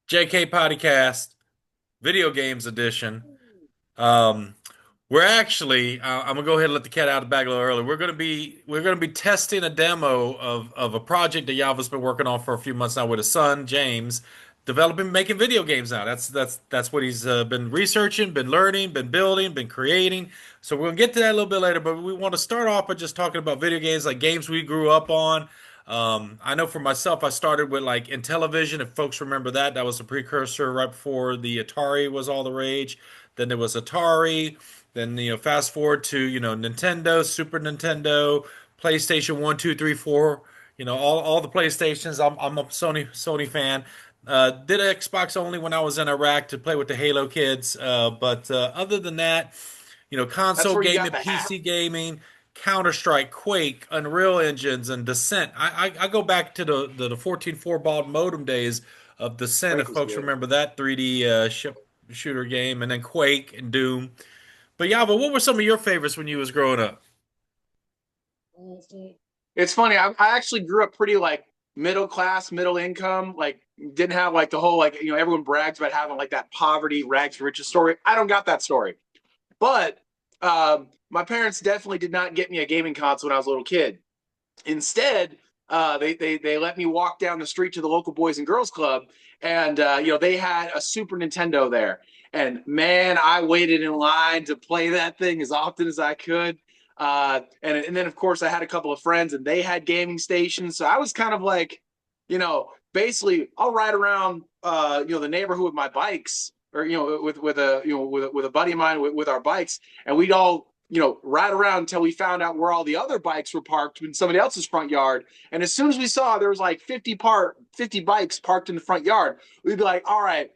JK Podcast, Video Games Edition. Um, we're actually, I'm gonna go ahead and let the cat out of the bag a little early. We're gonna be testing a demo of a project that Yava's been working on for a few months now with his son James, developing, making video games now. That's what he's been researching, been learning, been building, been creating. So we're gonna get to that a little bit later, but we want to start off by just talking about video games, like games we grew up on. I know for myself, I started with like Intellivision. If folks remember that, that was a precursor right before the Atari was all the rage. Then there was Atari. Then fast forward to Nintendo, Super Nintendo, PlayStation 1, 2, 3, 4. All the PlayStations. I'm a Sony fan. Did Xbox only when I was in Iraq to play with the Halo kids. But other than that, That's console where you gaming, got the hat. PC gaming, Counter Strike, Quake, Unreal Engines, and Descent. I go back to the 14.4 baud modem days of Descent, if Quake was folks good. remember that 3D shooter game, and then Quake and Doom. But Yava, what were some of your favorites when you was growing up? It's funny. I actually grew up pretty like middle class, middle income. Like didn't have like the whole like everyone brags about having like that poverty rags to riches story. I don't got that story, but my parents definitely did not get me a gaming console when I was a little kid. Instead, they let me walk down the street to the local Boys and Girls Club, and they had a Super Nintendo there. And man, I waited in line to play that thing as often as I could. And then of course I had a couple of friends, and they had gaming stations, so I was kind of like, basically I'll ride around, the neighborhood with my bikes, or with a with a buddy of mine with our bikes, and we'd all ride around until we found out where all the other bikes were parked in somebody else's front yard. And as soon as we saw there was like 50 bikes parked in the front yard, we'd be like, all right,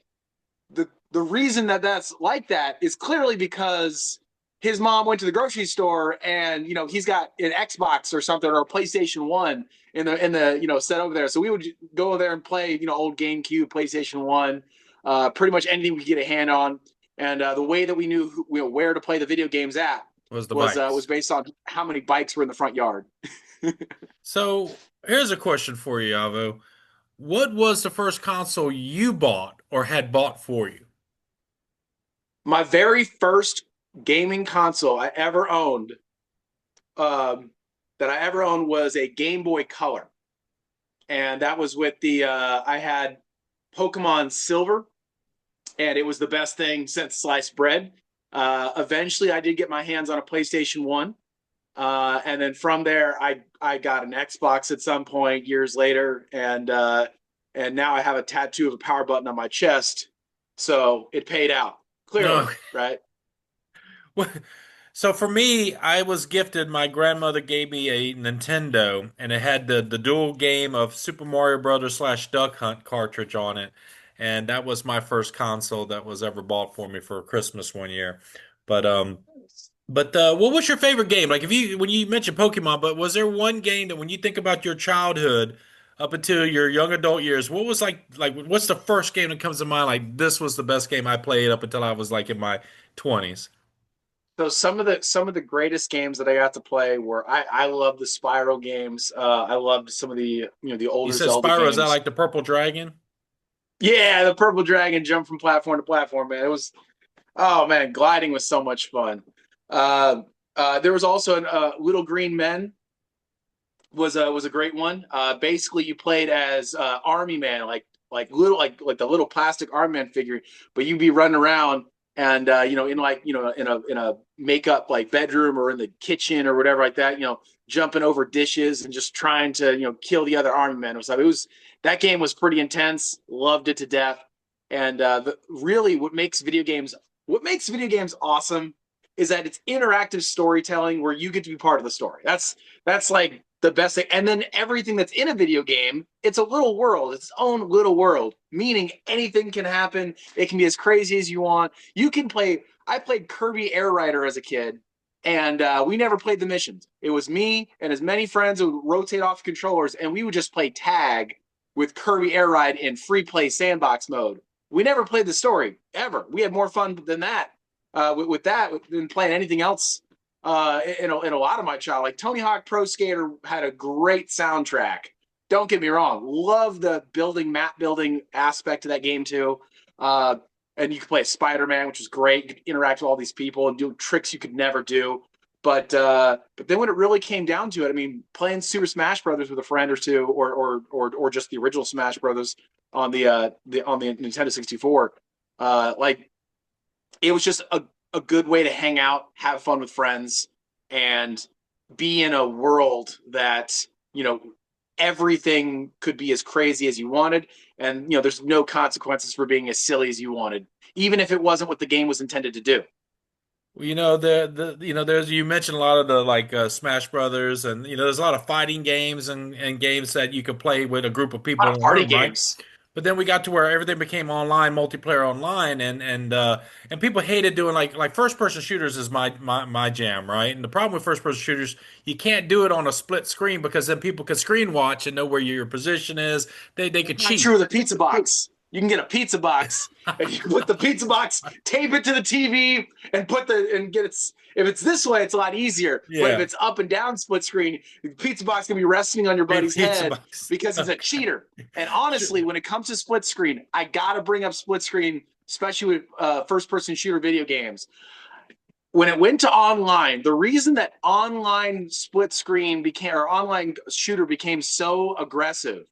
the reason that that's like that is clearly because his mom went to the grocery store, and he's got an Xbox or something, or a PlayStation 1 in the set over there. So we would go there and play old GameCube, PlayStation 1, pretty much anything we could get a hand on. And the way that we knew where to play the video games at Was the was bikes? based on how many bikes were in the front yard. So here's a question for you, Yavo. What was the first console you bought or had bought for you? My very first gaming console I ever owned, um, was a Game Boy Color, and that was with the I had Pokemon Silver, and it was the best thing since sliced bread. Eventually, I did get my hands on a PlayStation 1. And then from there, I got an Xbox at some point years later, and now I have a tattoo of a power button on my chest. So it paid out No. clearly, right? So for me, I was gifted. My grandmother gave me a Nintendo, and it had the dual game of Super Mario Brothers slash Duck Hunt cartridge on it, and that was my first console that was ever bought for me for Christmas one year. But what was your favorite game? Like if you when you mentioned Pokemon, but was there one game that when you think about your childhood up until your young adult years, what was like what's the first game that comes to mind? Like this was the best game I played up until I was like in my 20s. So some of the greatest games that I got to play were, I love the Spiral games. I loved some of the You older said Zelda Spyro, is that games. like the purple dragon? Yeah, the Purple Dragon jump from platform to platform, man. It was, oh man, gliding was so much fun. Uh, there was also Little Green Men was a great one. Basically, you played as Army Man, like the little plastic Army Man figure, but you'd be running around, and in like in a makeup like bedroom, or in the kitchen or whatever like that, jumping over dishes and just trying to kill the other Army Men. It was that game was pretty intense. Loved it to death. And really, what makes video games awesome is that it's interactive storytelling where you get to be part of the story. That's like the best thing. And then everything that's in a video game, it's a little world, it's its own little world, meaning anything can happen. It can be as crazy as you want. You can play. I played Kirby Air Rider as a kid, and we never played the missions. It was me and as many friends who would rotate off controllers, and we would just play tag with Kirby Air Ride in free play sandbox mode. We never played the story ever. We had more fun than that, with that than playing anything else. In a lot of my child, like Tony Hawk Pro Skater had a great soundtrack. don't get me wrong, love the building map building aspect of that game too. And you can play Spider-Man, which is great. You can interact with all these people and do tricks you could never do. But then when it really came down to it, I mean, playing Super Smash Brothers with a friend or two, or just the original Smash Brothers on the Nintendo 64, like it was just a good way to hang out, have fun with friends, and be in a world that, everything could be as crazy as you wanted. And, there's no consequences for being as silly as you wanted, even if it wasn't what the game was intended to do. Well, there's you mentioned a lot of the like Smash Brothers, and there's a lot of fighting games and games that you could play with a group of A people lot of in a party room, right? games. But then we got to where everything became online, multiplayer online, and people hated doing like first person shooters is my jam, right? And the problem with first person shooters, you can't do it on a split screen because then people can screen watch and know where your position is. They could Not cheat. true with a pizza box. You can get a pizza box and you put the pizza box, tape it to the TV, and get it. If it's this way, it's a lot easier. But if Yeah, it's up and down split screen, the pizza box can be resting on your big buddy's pizza head box. because he's a cheater. And honestly, when it comes to split screen, I gotta bring up split screen, especially with first person shooter video games. When it went to online, the reason that online split screen became or online shooter became so aggressive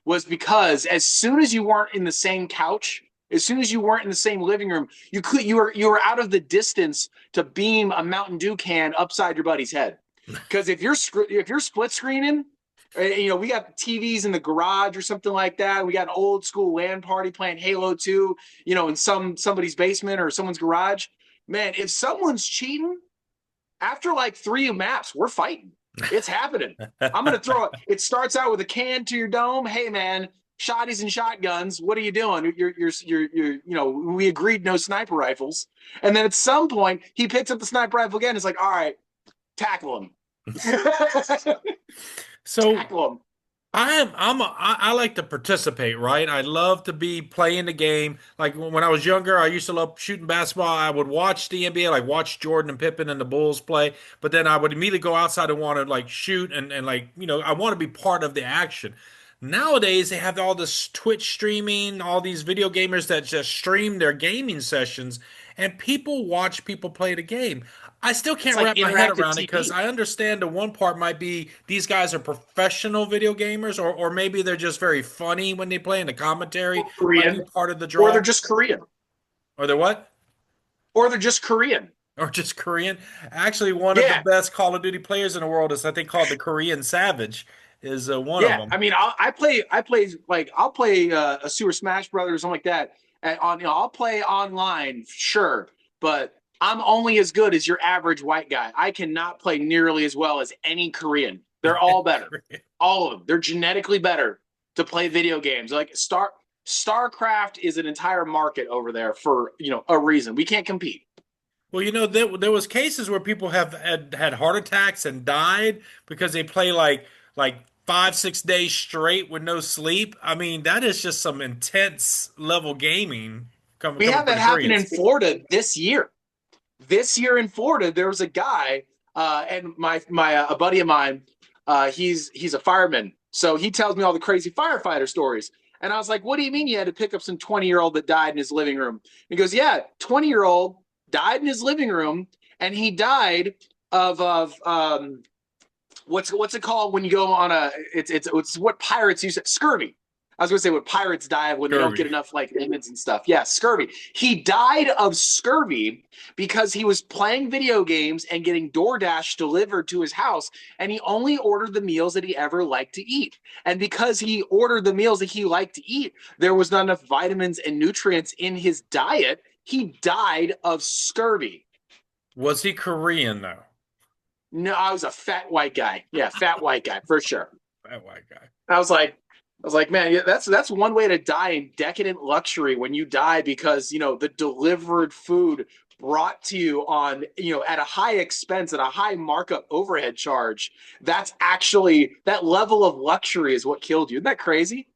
was because as soon as you weren't in the same couch, as soon as you weren't in the same living room, you were out of the distance to beam a Mountain Dew can upside your buddy's head. Because if you're split screening, we got TVs in the garage or something like that. We got an old school LAN party playing Halo 2, in somebody's basement or someone's garage. Man, if someone's cheating, after like three maps, we're fighting. It's happening. I'm gonna throw it. It starts out with a can to your dome. Hey man, shotties and shotguns. What are you doing? We agreed no sniper rifles. And then at some point, he picks up the sniper rifle again. It's like, all right, tackle him. So Tackle him. I like to participate, right? I love to be playing the game. Like when I was younger, I used to love shooting basketball. I would watch the NBA, like watch Jordan and Pippen and the Bulls play, but then I would immediately go outside and want to like shoot and like, I want to be part of the action. Nowadays, they have all this Twitch streaming, all these video gamers that just stream their gaming sessions, and people watch people play the game. I still It's can't like wrap my head interactive around it because TV. I understand the one part might be these guys are professional video gamers, or maybe they're just very funny when they play, and the commentary Or might be Korean, part of the or they're draw. just Korean, Or they're what? or they're just Korean. Or just Korean. Actually, one of the Yeah, best Call of Duty players in the world is I think called the Korean Savage is one of yeah. them. I mean, I'll play a Super Smash Brothers or something like that. And I'll play online, sure, but I'm only as good as your average white guy. I cannot play nearly as well as any Korean. They're all better, all of them. They're genetically better to play video games. Like StarCraft is an entire market over there for a reason. We can't compete. Well, there was cases where people have had heart attacks and died because they play like 5, 6 days straight with no sleep. I mean, that is just some intense level gaming coming We coming have from that the happen in Koreans. Florida this year. This year in Florida, there was a guy, and my a buddy of mine, he's a fireman, so he tells me all the crazy firefighter stories. And I was like, "What do you mean you had to pick up some 20-year-old that died in his living room?" He goes, "Yeah, 20-year-old died in his living room, and he died of what's it called when you go on a it's what pirates use scurvy. I was going to say what pirates die of when they don't Kirby. get enough like vitamins and stuff. Yeah, scurvy. He died of scurvy because he was playing video games and getting DoorDash delivered to his house, and he only ordered the meals that he ever liked to eat. And because he ordered the meals that he liked to eat, there was not enough vitamins and nutrients in his diet. He died of scurvy. Was he Korean though? No, I was a fat white guy. Yeah, fat white guy for sure. That white guy. I was like, man, yeah, that's one way to die in decadent luxury when you die because the delivered food brought to you on at a high expense at a high markup overhead charge. That's actually that level of luxury is what killed you. Isn't that crazy?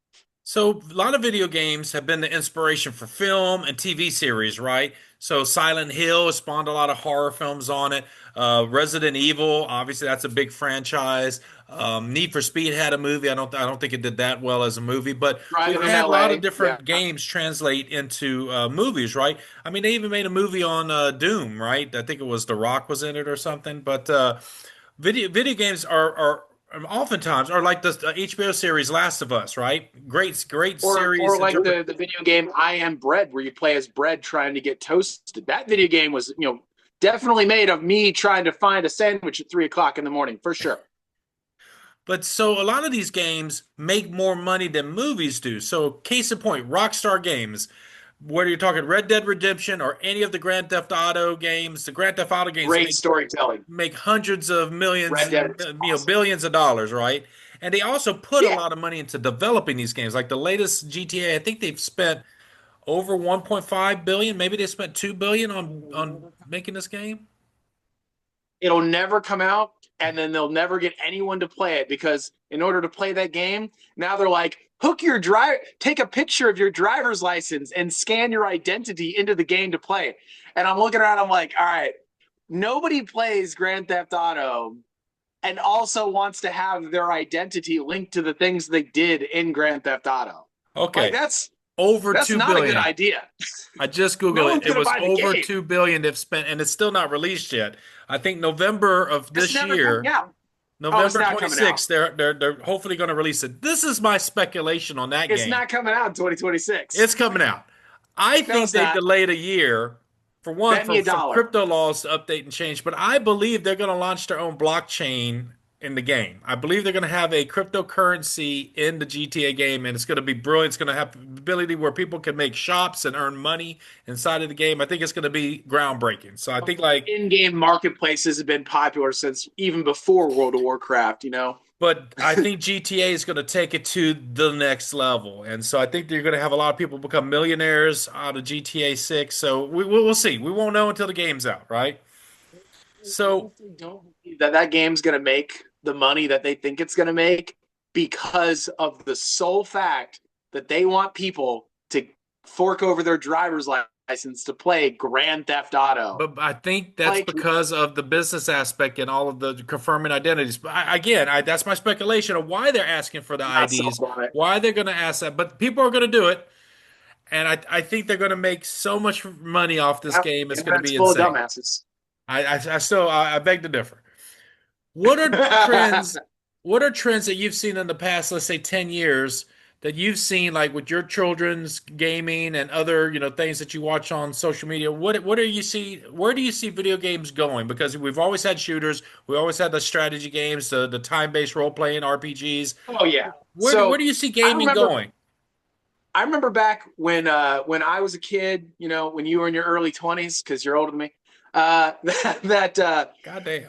So a lot of video games have been the inspiration for film and TV series, right? So Silent Hill has spawned a lot of horror films on it. Resident Evil, obviously, that's a big franchise. Need for Speed had a movie. I don't think it did that well as a movie, but we've Driving in had a lot of LA. Yeah. different games translate into movies, right? I mean, they even made a movie on Doom, right? I think it was The Rock was in it or something. But video games are oftentimes are like the HBO series Last of Us, right? Great Or series. like the video game I Am Bread, where you play as bread trying to get toasted. That video game was, definitely made of me trying to find a sandwich at 3 o'clock in the morning, for sure. But so a lot of these games make more money than movies do. So case in point, Rockstar Games, whether you're talking Red Dead Redemption or any of the Grand Theft Auto games, the Grand Theft Auto games Great make storytelling. make hundreds of millions, Red Dead is awesome. billions of dollars, right? And they also put a Yeah, lot of money into developing these games. Like the latest GTA, I think they've spent over 1.5 billion, maybe they spent 2 billion on making this game. it'll never come out, and then they'll never get anyone to play it because in order to play that game, now they're like, take a picture of your driver's license and scan your identity into the game to play. And I'm looking around, I'm like, all right, nobody plays Grand Theft Auto and also wants to have their identity linked to the things they did in Grand Theft Auto. Like Okay, that's over that's 2 not a good billion. idea. I just No Googled it. one's It gonna was buy the over game. 2 billion they've spent, and it's still not released yet. I think November of It's this never coming year, out. Oh, it's November not coming out. 26th, they're hopefully going to release it. This is my speculation on that It's game. not coming out in 2026. It's coming out. I No, think it's they not. delayed a year for one Bet me for a some dollar. crypto laws to update and change, but I believe they're going to launch their own blockchain in the game. I believe they're going to have a cryptocurrency in the GTA game, and it's going to be brilliant. It's going to have the ability where people can make shops and earn money inside of the game. I think it's going to be groundbreaking. So I think like, In-game marketplaces have been popular since even before World of Warcraft. but I think GTA is going to take it to the next level, and so I think you're going to have a lot of people become millionaires out of GTA 6. So we'll see. We won't know until the game's out, right? So. Don't believe that game's going to make the money that they think it's going to make because of the sole fact that they want people to fork over their driver's license to play Grand Theft Auto. But I think that's Like, because of the business aspect and all of the confirming identities. But again, that's my speculation of why they're asking for the not so IDs, on it. why they're going to ask that. But people are going to do it, and I think they're going to make so much money off this game. It's going to Internet's be full of insane. dumbasses. I beg to differ. What are trends? What are trends that you've seen in the past, let's say 10 years, that you've seen like with your children's gaming and other, things that you watch on social media? What do you see? Where do you see video games going? Because we've always had shooters, we always had the strategy games, the time-based role-playing RPGs. Oh yeah. Where So do you see I gaming remember going? I remember back when I was a kid, when you were in your early 20s, because you're older than me. That God damn.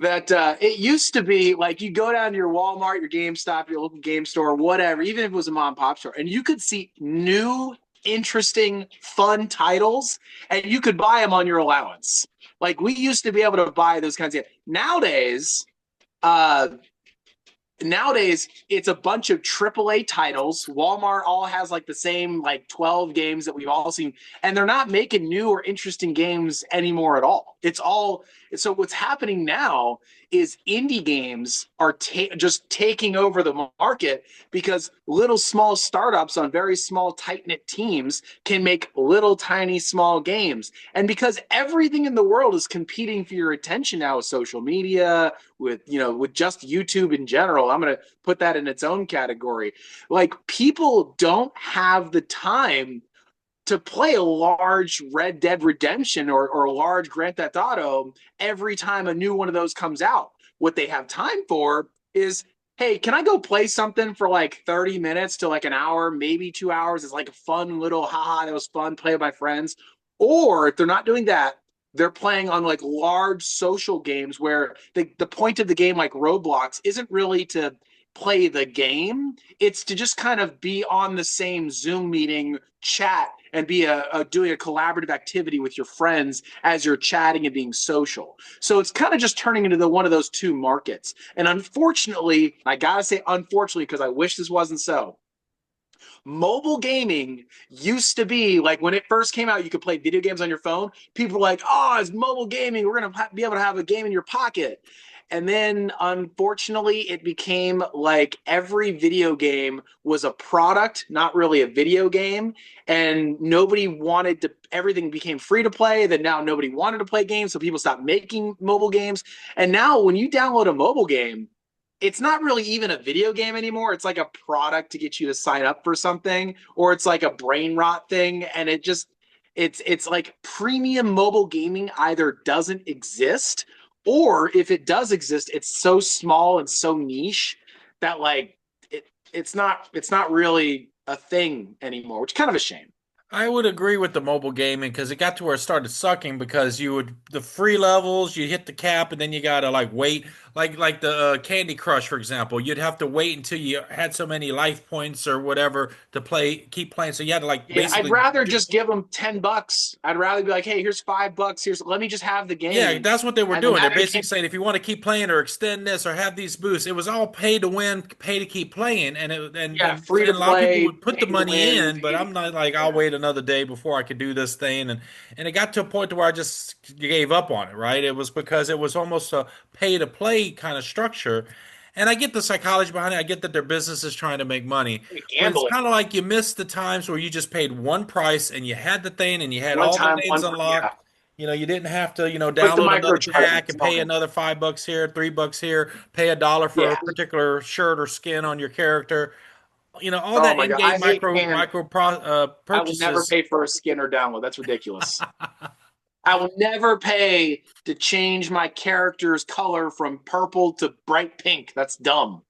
it used to be like you go down to your Walmart, your GameStop, your local game store, whatever, even if it was a mom and pop store, and you could see new, interesting, fun titles, and you could buy them on your allowance. Like we used to be able to buy those kinds of. Uh, Nowadays it's a bunch of AAA titles. Walmart all has like the same like 12 games that we've all seen, and they're not making new or interesting games anymore at all. It's all so what's happening now is indie games are just taking over the market because little small startups on very small tight knit teams can make little tiny small games, and because everything in the world is competing for your attention now with social media, with just YouTube in general. I'm going to put that in its own category. Like people don't have the time to play a large Red Dead Redemption or a large Grand Theft Auto every time a new one of those comes out. What they have time for is, hey, can I go play something for like 30 minutes to like an hour, maybe 2 hours? It's like a fun little haha, that was fun, play with my friends. Or if they're not doing that, they're playing on like large social games where the point of the game, like Roblox, isn't really to play the game. It's to just kind of be on the same Zoom meeting, chat, and be doing a collaborative activity with your friends as you're chatting and being social. So it's kind of just turning into one of those two markets. And unfortunately, I gotta say unfortunately, because I wish this wasn't so, mobile gaming used to be like when it first came out, you could play video games on your phone. People were like, oh, it's mobile gaming. We're going to be able to have a game in your pocket. And then unfortunately, it became like every video game was a product, not really a video game. And nobody wanted to, everything became free to play. Then now nobody wanted to play games. So people stopped making mobile games. And now when you download a mobile game, it's not really even a video game anymore. It's like a product to get you to sign up for something, or it's like a brain rot thing. And it just, it's like premium mobile gaming either doesn't exist, or if it does exist, it's so small and so niche that like it's not really a thing anymore, which is kind of a shame. I would agree with the mobile gaming because it got to where it started sucking because you would the free levels you hit the cap and then you gotta like wait like the Candy Crush for example you'd have to wait until you had so many life points or whatever to play keep playing so you had to like Yeah, I'd basically rather just give them $10. I'd rather be like, hey, here's $5. Here's let me just have the yeah, game, that's what they were and then doing. They're that basically became saying if you want to keep playing or extend this or have these boosts, it was all pay to win, pay to keep playing, and yeah, free to a lot of people play, would put the pay to money win. in, but I'm not like I'll Yeah. wait another day before I could do this thing, and it got to a point to where I just gave up on it. Right? It was because it was almost a pay to play kind of structure, and I get the psychology behind it. I get that their business is trying to make money, but it's Gambling. kind of like you missed the times where you just paid one price and you had the thing and you had One all the time, names one, yeah. unlocked. You didn't have to, With the download another pack microtransactions and on pay it. another $5 here, $3 here, pay $1 for a Yeah. particular shirt or skin on your character. All Oh that my god, I in-game hate paying. I will never purchases. pay for a skin or download. That's ridiculous. I will never pay to change my character's color from purple to bright pink. That's dumb.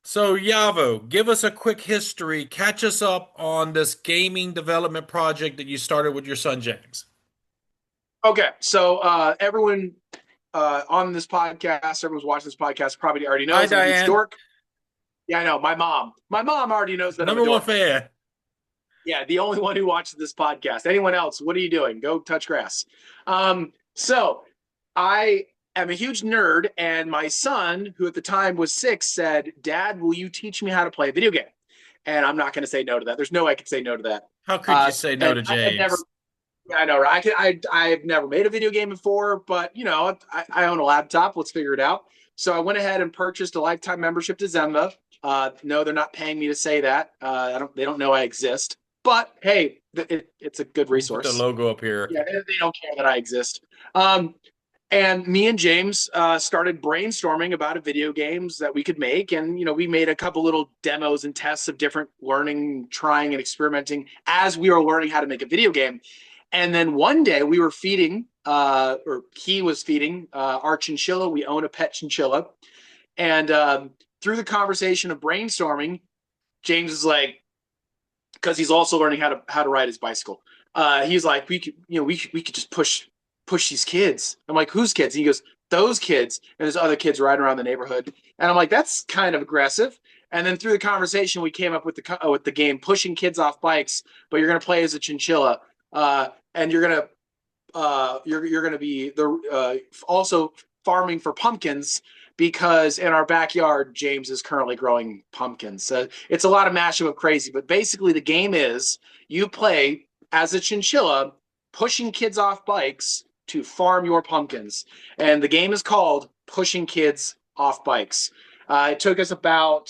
So, Yavo, give us a quick history. Catch us up on this gaming development project that you started with your son James. Okay, so everyone on this podcast, everyone's watching this podcast probably already Hi, knows I'm a huge Diane. dork. Yeah, I know. My mom already knows that I'm a Number one dork. fan. Yeah, the only one who watches this podcast. Anyone else? What are you doing? Go touch grass. So I am a huge nerd, and my son, who at the time was 6, said, "Dad, will you teach me how to play a video game?" And I'm not going to say no to that. There's no way I could say no to that. How could you say no And to I have never, James? yeah, I know, right? I've never made a video game before, but I own a laptop. Let's figure it out. So I went ahead and purchased a lifetime membership to Zynga. No, they're not paying me to say that. They don't know I exist. But hey, it's a good We'll put the resource. logo up here. Yeah, they don't care that I exist. And me and James started brainstorming about a video games that we could make, and we made a couple little demos and tests of different learning, trying, and experimenting as we were learning how to make a video game. And then one day we were feeding, or he was feeding our chinchilla. We own a pet chinchilla, and through the conversation of brainstorming, James is like, because he's also learning how to ride his bicycle. He's like, we could just push these kids. I'm like, whose kids? And he goes, those kids. And there's other kids riding around the neighborhood. And I'm like, that's kind of aggressive. And then through the conversation, we came up with the game pushing kids off bikes, but you're gonna play as a chinchilla, and you're gonna be also farming for pumpkins because in our backyard, James is currently growing pumpkins. So it's a lot of mashup of crazy, but basically the game is you play as a chinchilla pushing kids off bikes to farm your pumpkins. And the game is called Pushing Kids Off Bikes. It took us about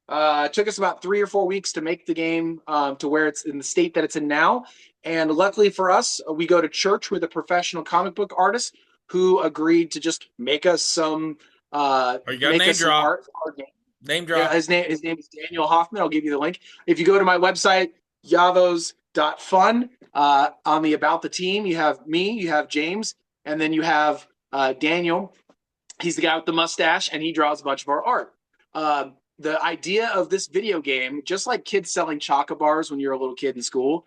3 or 4 weeks to make the game to where it's in the state that it's in now. And luckily for us, we go to church with a professional comic book artist who agreed to just make us some Oh, you got a name drop. art for our game. Name Yeah, drop. his name is Daniel Hoffman. I'll give you the link. If you go to my website, yavos.fun, on the About the Team, you have me, you have James, and then you have Daniel. He's the guy with the mustache, and he draws a bunch of our art. The idea of this video game, just like kids selling chocolate bars when you're a little kid in school,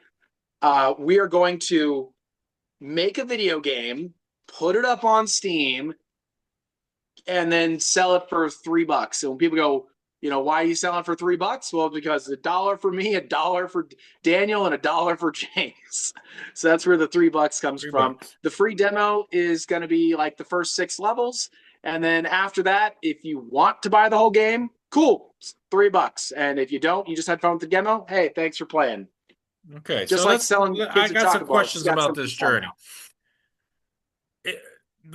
we are going to make a video game, put it up on Steam, and then sell it for $3. And when people go, why are you selling for $3? Well, because $1 for me, $1 for Daniel, and $1 for James. So that's where the $3 comes Three from. bucks. The free demo is going to be like the first 6 levels. And then after that, if you want to buy the whole game, cool, it's $3. And if you don't, you just had fun with the demo. Hey, thanks for playing. Okay, Just so like selling I kids a got some chocolate bar. It's questions got about something this fun journey. now. It-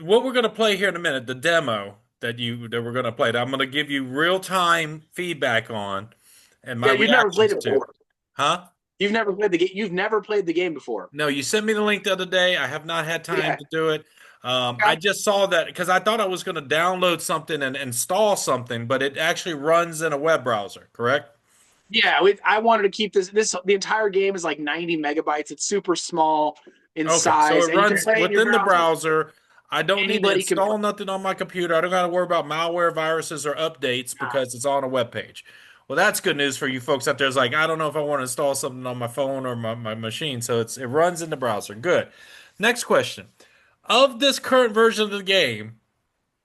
what we're going to play here in a minute, the demo. that we're gonna play that I'm gonna give you real time feedback on and my Yeah, you've never played reactions it to. before. Huh? You've never played the game. You've never played the game before. No, you sent me the link the other day. I have not had time Yeah. to do it. I Okay. just saw that because I thought I was going to download something and install something, but it actually runs in a web browser, correct? Yeah, I wanted to keep this. The entire game is like 90 megabytes. It's super small in Okay, so size, it and you can runs play it in your within the browser. browser. I don't need to Anybody can play. install nothing on my computer. I don't got to worry about malware, viruses, or updates because it's on a web page. Well, that's good news for you folks out there. It's like, I don't know if I want to install something on my phone or my machine. So it runs in the browser. Good. Next question. Of this current version of the game,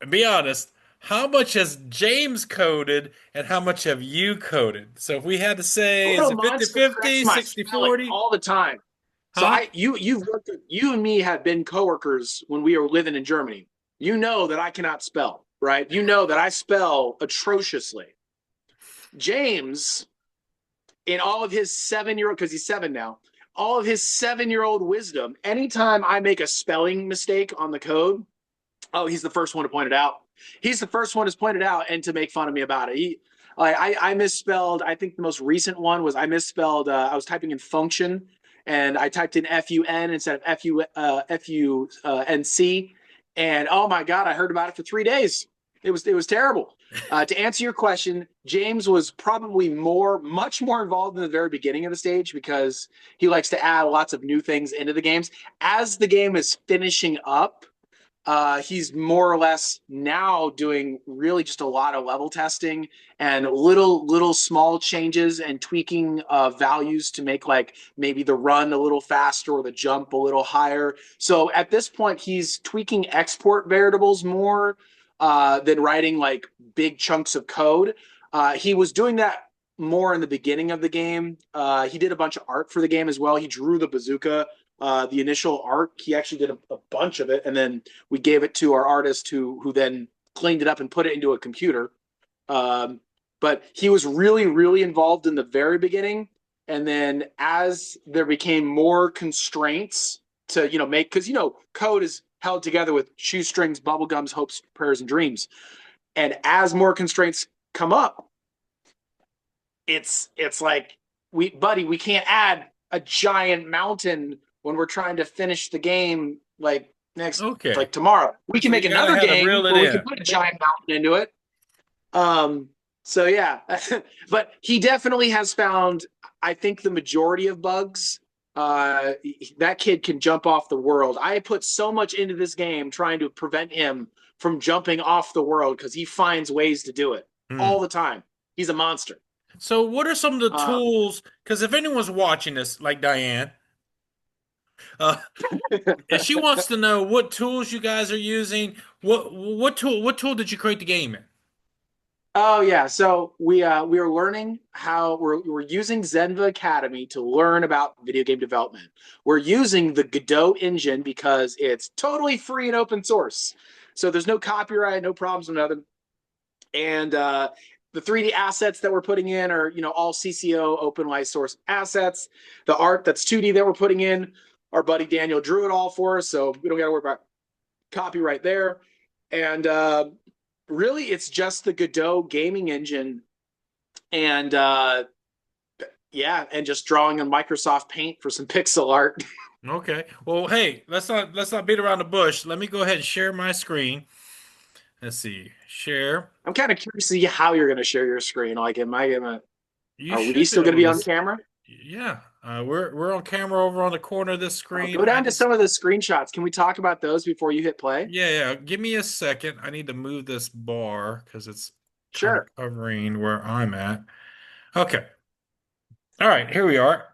be honest, how much has James coded and how much have you coded? So if we had to say, is Little it 50 Monster corrects 50, my 60 spelling 40? all the time. So Huh? you've worked you and me have been coworkers when we were living in Germany. You know that I cannot spell, right? You know that I spell atrociously. James, in all of his 7 year old, because he's seven now, all of his 7 year old wisdom, anytime I make a spelling mistake on the code, oh, he's the first one to point it out. He's the first one to point it out and to make fun of me about it. I misspelled. I think the most recent one was I misspelled. I was typing in function, and I typed in fun instead of func. And oh my god, I heard about it for 3 days. It was terrible. To answer your question, James was probably much more involved in the very beginning of the stage because he likes to add lots of new things into the games. As the game is finishing up, he's more or less now doing really just a lot of level testing and little small changes and tweaking values to make like maybe the run a little faster or the jump a little higher. So at this point, he's tweaking export variables more than writing like big chunks of code. He was doing that more in the beginning of the game. He did a bunch of art for the game as well. He drew the bazooka, the initial art. He actually did a bunch of it, and then we gave it to our artist who then cleaned it up and put it into a computer. But he was really involved in the very beginning, and then as there became more constraints to make, because code is held together with shoestrings, bubblegums, hopes, prayers, and dreams, and as more constraints come up, it's like we can't add a giant mountain when we're trying to finish the game Okay. like tomorrow. We can So make you gotta another have to game reel it where we can in. put a giant mountain into it. So yeah, but he definitely has found, I think, the majority of bugs. That kid can jump off the world. I put so much into this game trying to prevent him from jumping off the world because he finds ways to do it Hmm. all the time. He's a monster. So what are some of the Uh, tools? Because if anyone's watching this, like Diane, uh, if she wants to know what tools you guys are using, what tool did you create the game in? Oh yeah, so we are learning how we're using Zenva Academy to learn about video game development. We're using the Godot engine because it's totally free and open source. So there's no copyright, no problems with nothing. And the 3D assets that we're putting in are all CCO open license source assets. The art that's 2D that we're putting in, our buddy Daniel drew it all for us, so we don't got to worry about copyright there. And really, it's just the Godot gaming engine, and yeah, and just drawing on Microsoft Paint for some pixel art. Okay. Well, hey, let's not beat around the bush. Let me go ahead and share my screen. Let's see. Share. I'm kind of curious to see how you're going to share your screen. Like, You are we should be still going to able be to. on camera? Yeah. We're on camera over on the corner of this Oh, screen. go down to some of the screenshots. Can we talk about those before you hit play? Yeah. Give me a second. I need to move this bar because it's kind of Sure. covering where I'm at. Okay. All right. Here we are.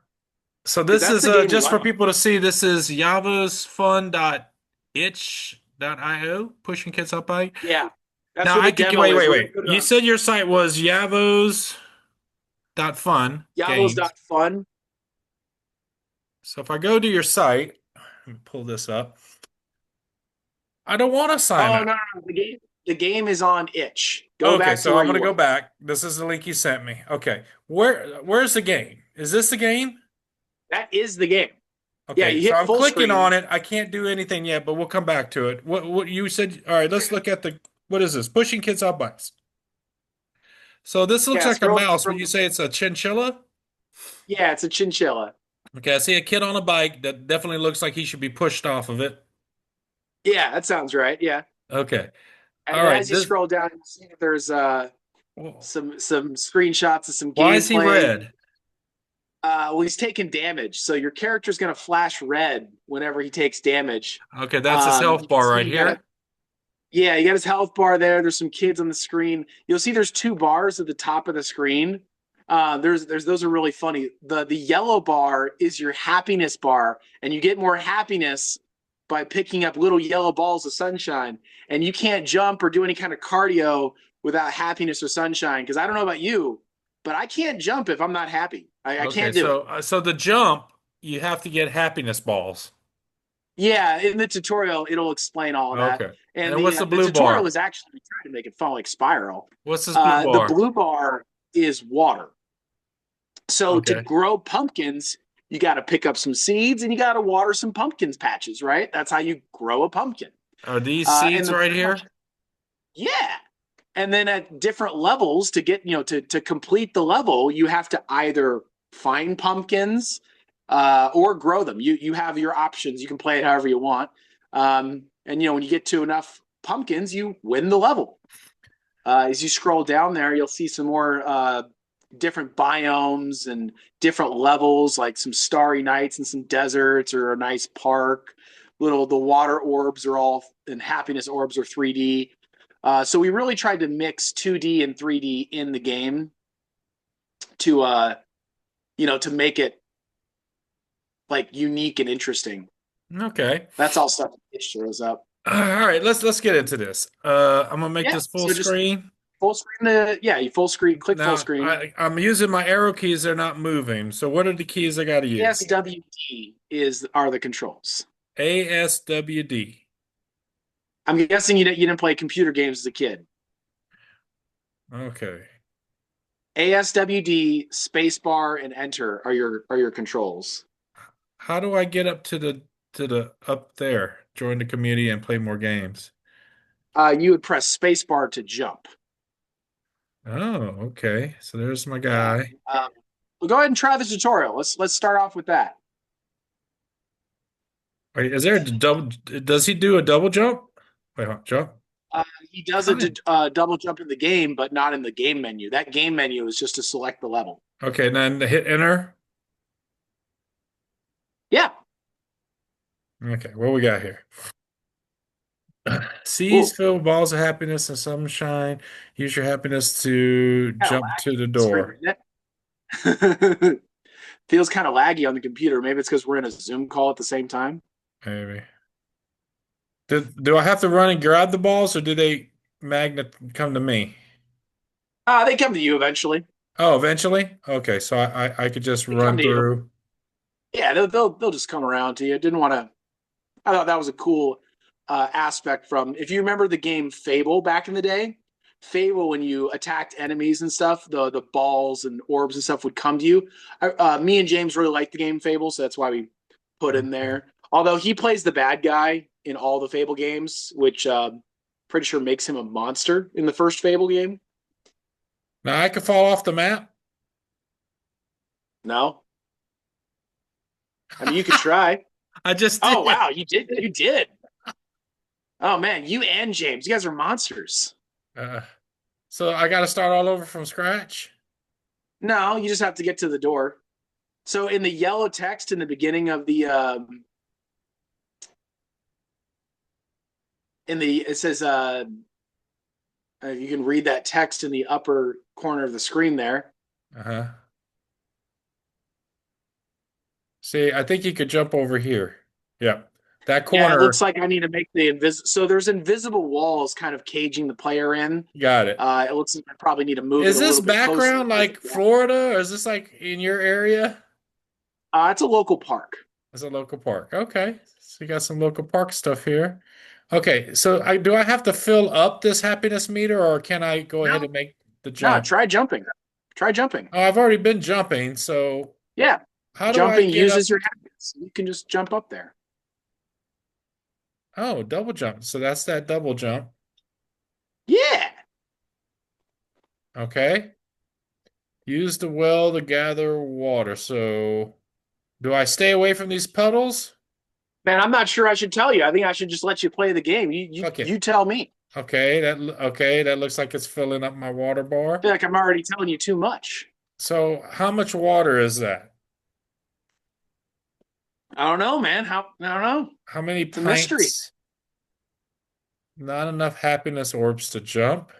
So Because this that's is the game we just for like. people to see. This is yavosfun.itch.io, pushing kids up by. Yeah. That's Now where I the could demo is. We're going wait. to put it You on said your site was yavos.fun games. Yavos.fun. So if I go to your site, let me pull this up. I don't want to sign Oh, up. no. The game is on itch. Go Okay, back to so where I'm you gonna go were. back. This is the link you sent me. Okay. Where's the game? Is this the game? That is the game. Yeah, Okay, you so hit I'm full clicking screen. on it. I can't do anything yet, but we'll come back to it. What you said? All right, let's look at the What is this? Pushing kids off bikes. So this looks Yeah, like a scroll. mouse. Would you say it's a chinchilla? Yeah, it's a chinchilla. Okay, I see a kid on a bike that definitely looks like he should be pushed off of it. Yeah, that sounds right. Yeah. Okay. And All then right. as you This scroll down, you see that there's some screenshots of some why is he gameplay. red? Well, he's taking damage, so your character's gonna flash red whenever he takes damage. Okay, that's his You health can bar see right here. yeah, you got his health bar there. There's some kids on the screen. You'll see there's two bars at the top of the screen. There's those are really funny. The yellow bar is your happiness bar, and you get more happiness by picking up little yellow balls of sunshine. And you can't jump or do any kind of cardio without happiness or sunshine. Because I don't know about you, but I can't jump if I'm not happy. I Okay, can't do it. so the jump, you have to get happiness balls. Yeah, in the tutorial, it'll explain all of that. Okay. And And what's the the blue tutorial bar? is actually trying to make it fun like Spiral. What's this blue The bar? blue bar is water. So to Okay. grow pumpkins, you got to pick up some seeds and you got to water some pumpkins patches, right? That's how you grow a pumpkin. Are these And seeds the right here? yeah, and then at different levels to get to complete the level, you have to either find pumpkins or grow them. You have your options. You can play it however you want. And when you get to enough pumpkins, you win the level. As you scroll down there, you'll see some more different biomes and different levels, like some starry nights and some deserts or a nice park. The water orbs are all and happiness orbs are 3D. So we really tried to mix 2D and 3D in the game to to make it like unique and interesting. Okay. That's all stuff that shows up. All right, let's get into this. I'm gonna make Yeah. this full So just screen. full screen you full screen, click full Now, screen. I'm using my arrow keys, they're not moving. So what are the keys I gotta use? ASWD are the controls. ASWD. I'm guessing you didn't play computer games as a kid. Okay. ASWD, spacebar, and enter are your controls. How do I get up to the up there? Join the community and play more games. You would press spacebar to jump. Oh, okay. So there's my Yeah. guy. Well, go ahead and try the tutorial. Let's start off with that. Wait, is there a double? Does he do a double jump? Wait, hold on, jump. He does How did- a double jump in the game, but not in the game menu. That game menu is just to select the level. Okay, then hit enter. Yeah. Okay, what we got here? Seas Ooh, fill with balls of happiness and sunshine. Use your happiness to kind of jump to the laggy screen, door. isn't it? Feels kind of laggy on the computer. Maybe it's because we're in a Zoom call at the same time. Maybe. Do I have to run and grab the balls, or do they magnet come to me? They come to you eventually. Oh, eventually? Okay, so I could just They come run to you. through. Yeah, they'll just come around to you. Didn't want to. I thought that was a cool aspect from. If you remember the game Fable back in the day, Fable when you attacked enemies and stuff, the balls and orbs and stuff would come to you. Me and James really liked the game Fable, so that's why we put in there. Although he plays the bad guy in all the Fable games, which pretty sure makes him a monster in the first Fable game. Now I could fall off the map. No, I mean you could try. I just Oh did. wow, you did. You did. Oh man, you and James, you guys are monsters. Uh, so I got to start all over from scratch. No, you just have to get to the door. So in the yellow text in the beginning of the it says you can read that text in the upper corner of the screen there. Uh-huh. See, I think you could jump over here. Yeah. That Yeah, it corner, looks like I need to make the so there's invisible walls kind of caging the player in. got it. It looks like I probably need to move Is it a this little bit closer. background like Florida, or is this like in your area? It's a local park. It's a local park. Okay. So you got some local park stuff here. Okay, so I have to fill up this happiness meter, or can I go ahead No, and make the no, jump? try jumping. Try jumping. Oh, I've already been jumping, so Yeah, how do I jumping get up? uses your happiness. You can just jump up there. Oh, double jump. So that's that double jump. Yeah. Okay. Use the well to gather water. So, do I stay away from these puddles? Man, I'm not sure I should tell you. I think I should just let you play the game. You you Fuck you it. tell me. Okay, that looks like it's filling up my water I bar. feel like I'm already telling you too much. So, how much water is that? I don't know, man. I don't know. How many It's a mystery. pints? Not enough happiness orbs to jump.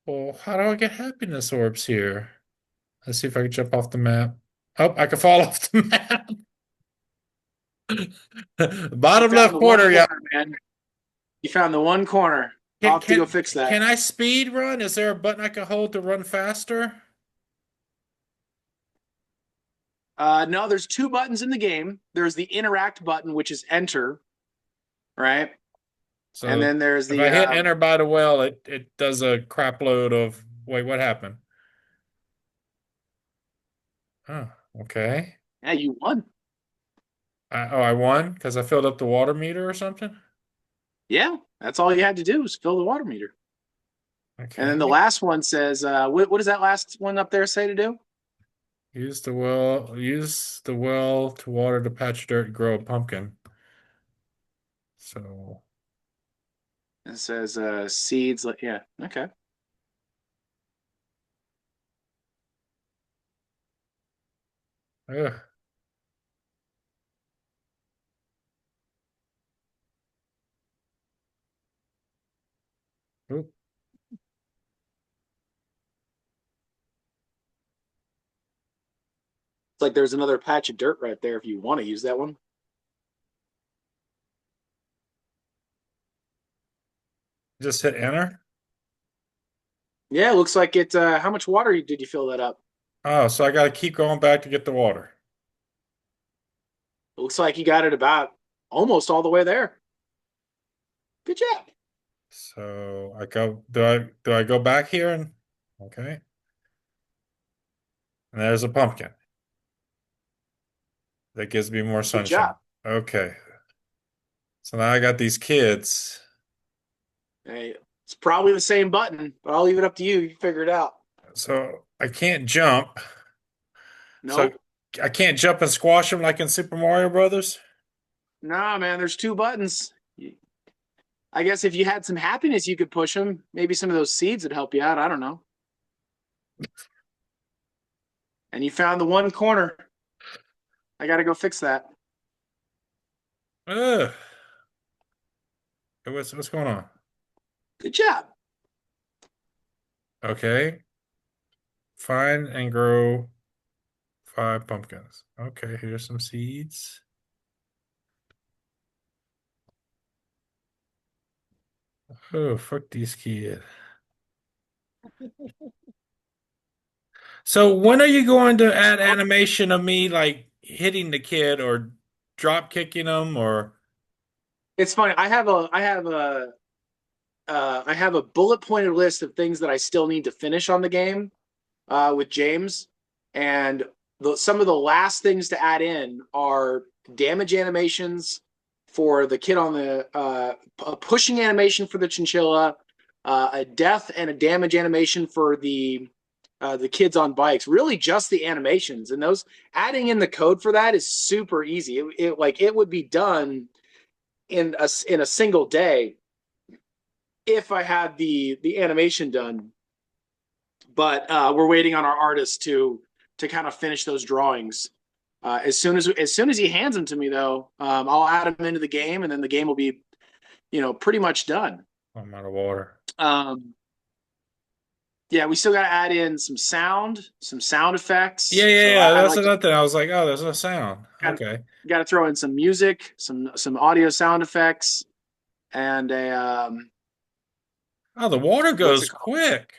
Well, how do I get happiness orbs here? Let's see if I can jump off the map. Oh, I can fall off the map. You Bottom found left the one corner, yeah. corner, man. You found the one corner. I'll Can have to go can fix that. can I speed run? Is there a button I can hold to run faster? No, there's two buttons in the game. There's the interact button, which is enter, right? And So then there's if the I hit enter by the well, it does a crap load of wait, what happened? Oh, okay. yeah, you won. I won because I filled up the water meter or something. Yeah, that's all you had to do was fill the water meter. And then the Okay. last one says, what does that last one up there say to do? Use the well to water the patch of dirt and grow a pumpkin. So, It says seeds. Yeah, okay. ugh. Oop. It's like there's another patch of dirt right there if you want to use that one. Just hit enter. Yeah, it looks like it. How much water did you fill that up? Oh, so I got to keep going back to get the water. It looks like you got it about almost all the way there. Good job. So I go, do I go back here and okay. And there's a pumpkin. That gives me more Good sunshine. job. Okay. So now I got these kids. Hey, it's probably the same button, but I'll leave it up to you. You figure it out. So I can't jump. So Nope. I can't jump and squash them like in Super Mario Brothers. Nah, man, there's two buttons. I guess if you had some happiness, you could push them. Maybe some of those seeds would help you out. I don't know. And you found the one corner. I got to go fix that. Ugh. What's going on? Good job. Okay. Find and grow 5 pumpkins. Okay, here's some seeds. Oh, fuck these kids. So when are you going to add animation of me like hitting the kid or drop kicking them or It's funny. I have a bullet pointed list of things that I still need to finish on the game with James, and some of the last things to add in are damage animations for the kid on the a pushing animation for the chinchilla, a death and a damage animation for the kids on bikes. Really, just the animations, and those adding in the code for that is super easy. It would be done in a single day if I had the animation done. But we're waiting on our artist to kind of finish those drawings. As soon as he hands them to me, though, I'll add them into the game, and then the game will be, pretty much done. I'm out of water. Um, yeah, we still got to add in some sound Yeah, effects. yeah, So yeah. I That's like to another thing. I was like, oh, there's no sound. got Okay. got to throw in some music, some audio sound effects, and a Oh, the water what's it goes called? quick.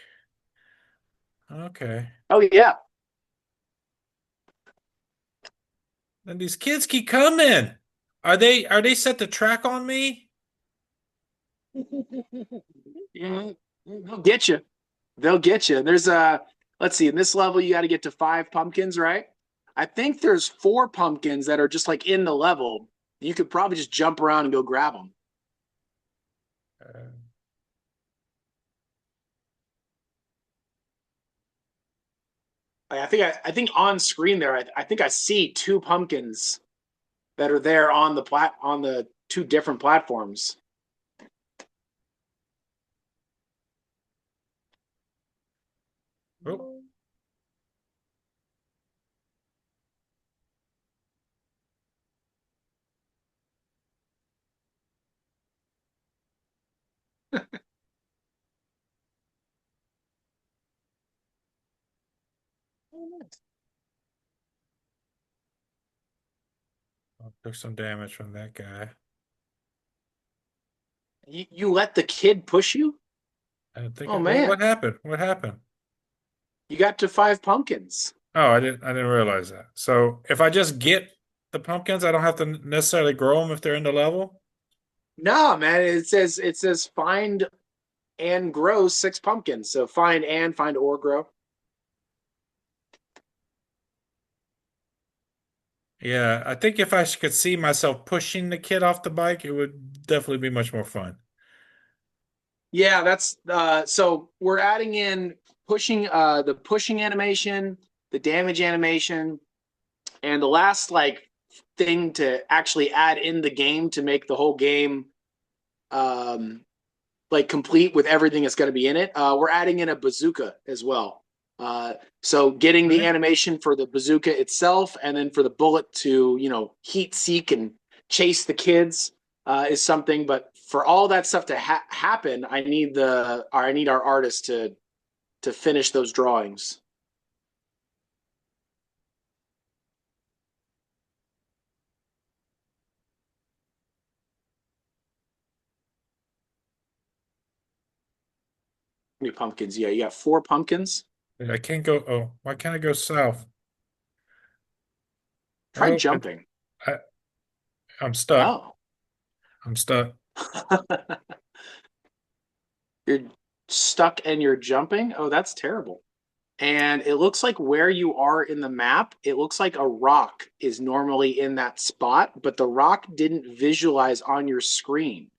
Okay. Oh yeah, And these kids keep coming. Are they set to track on me? yeah, they'll get you. They'll get you. There's let's see, in this level you got to get to 5 pumpkins, right? I think there's 4 pumpkins that are just like in the level. You could probably just jump around and go grab them. Uh, I think on screen there, I think I see two pumpkins that are there on the two different platforms. Oh, took some damage from that guy. You let the kid push you? I think Oh what man, happened? What happened? you got to five pumpkins. Oh, I didn't realize that. So if I just get the pumpkins, I don't have to necessarily grow them if they're in the level. No, man, it says find and grow six pumpkins. So find or grow. Yeah, I think if I could see myself pushing the kid off the bike, it would definitely be much more fun. Yeah, that's so we're adding in pushing the pushing animation, the damage animation, and the last like thing to actually add in the game to make the whole game um like complete with everything that's going to be in it. We're adding in a bazooka as well. So getting the Okay. animation for the bazooka itself, and then for the bullet to heat seek and chase the kids is something. But for all that stuff to happen, I need our artist to finish those drawings. How many pumpkins? Yeah, you got four pumpkins. I can't go. Oh, why can't I go south? Try Oh, jumping. I, I'm stuck. Oh, I'm stuck. you're stuck and you're jumping. Oh, that's terrible. And it looks like where you are in the map, it looks like a rock is normally in that spot, but the rock didn't visualize on your screen.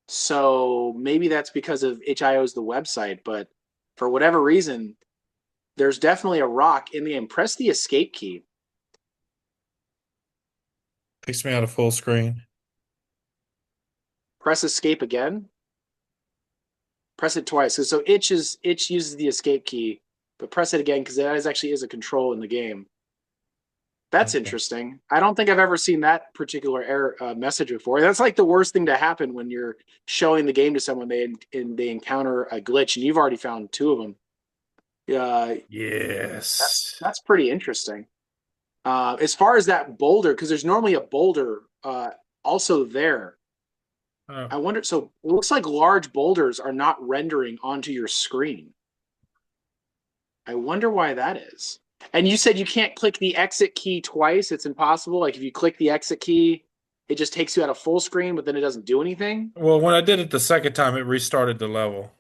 So maybe that's because of HIO's the website, but for whatever reason, there's definitely a rock in the game. Press the escape key. Takes me out of full screen. Press escape again. Press it twice. So itch uses the escape key, but press it again because that actually is a control in the game. That's Okay. interesting. I don't think I've ever seen that particular error message before. That's like the worst thing to happen when you're showing the game to someone they encounter a glitch, and you've already found two of them. Yes. That's pretty interesting. As far as that boulder, because there's normally a boulder also there. Oh, I wonder. So it looks like large boulders are not rendering onto your screen. I wonder why that is. And you said you can't click the exit key twice. It's impossible. Like if you click the exit key, it just takes you out of full screen, but then it doesn't do anything. well, when I did it the second time, it restarted the level.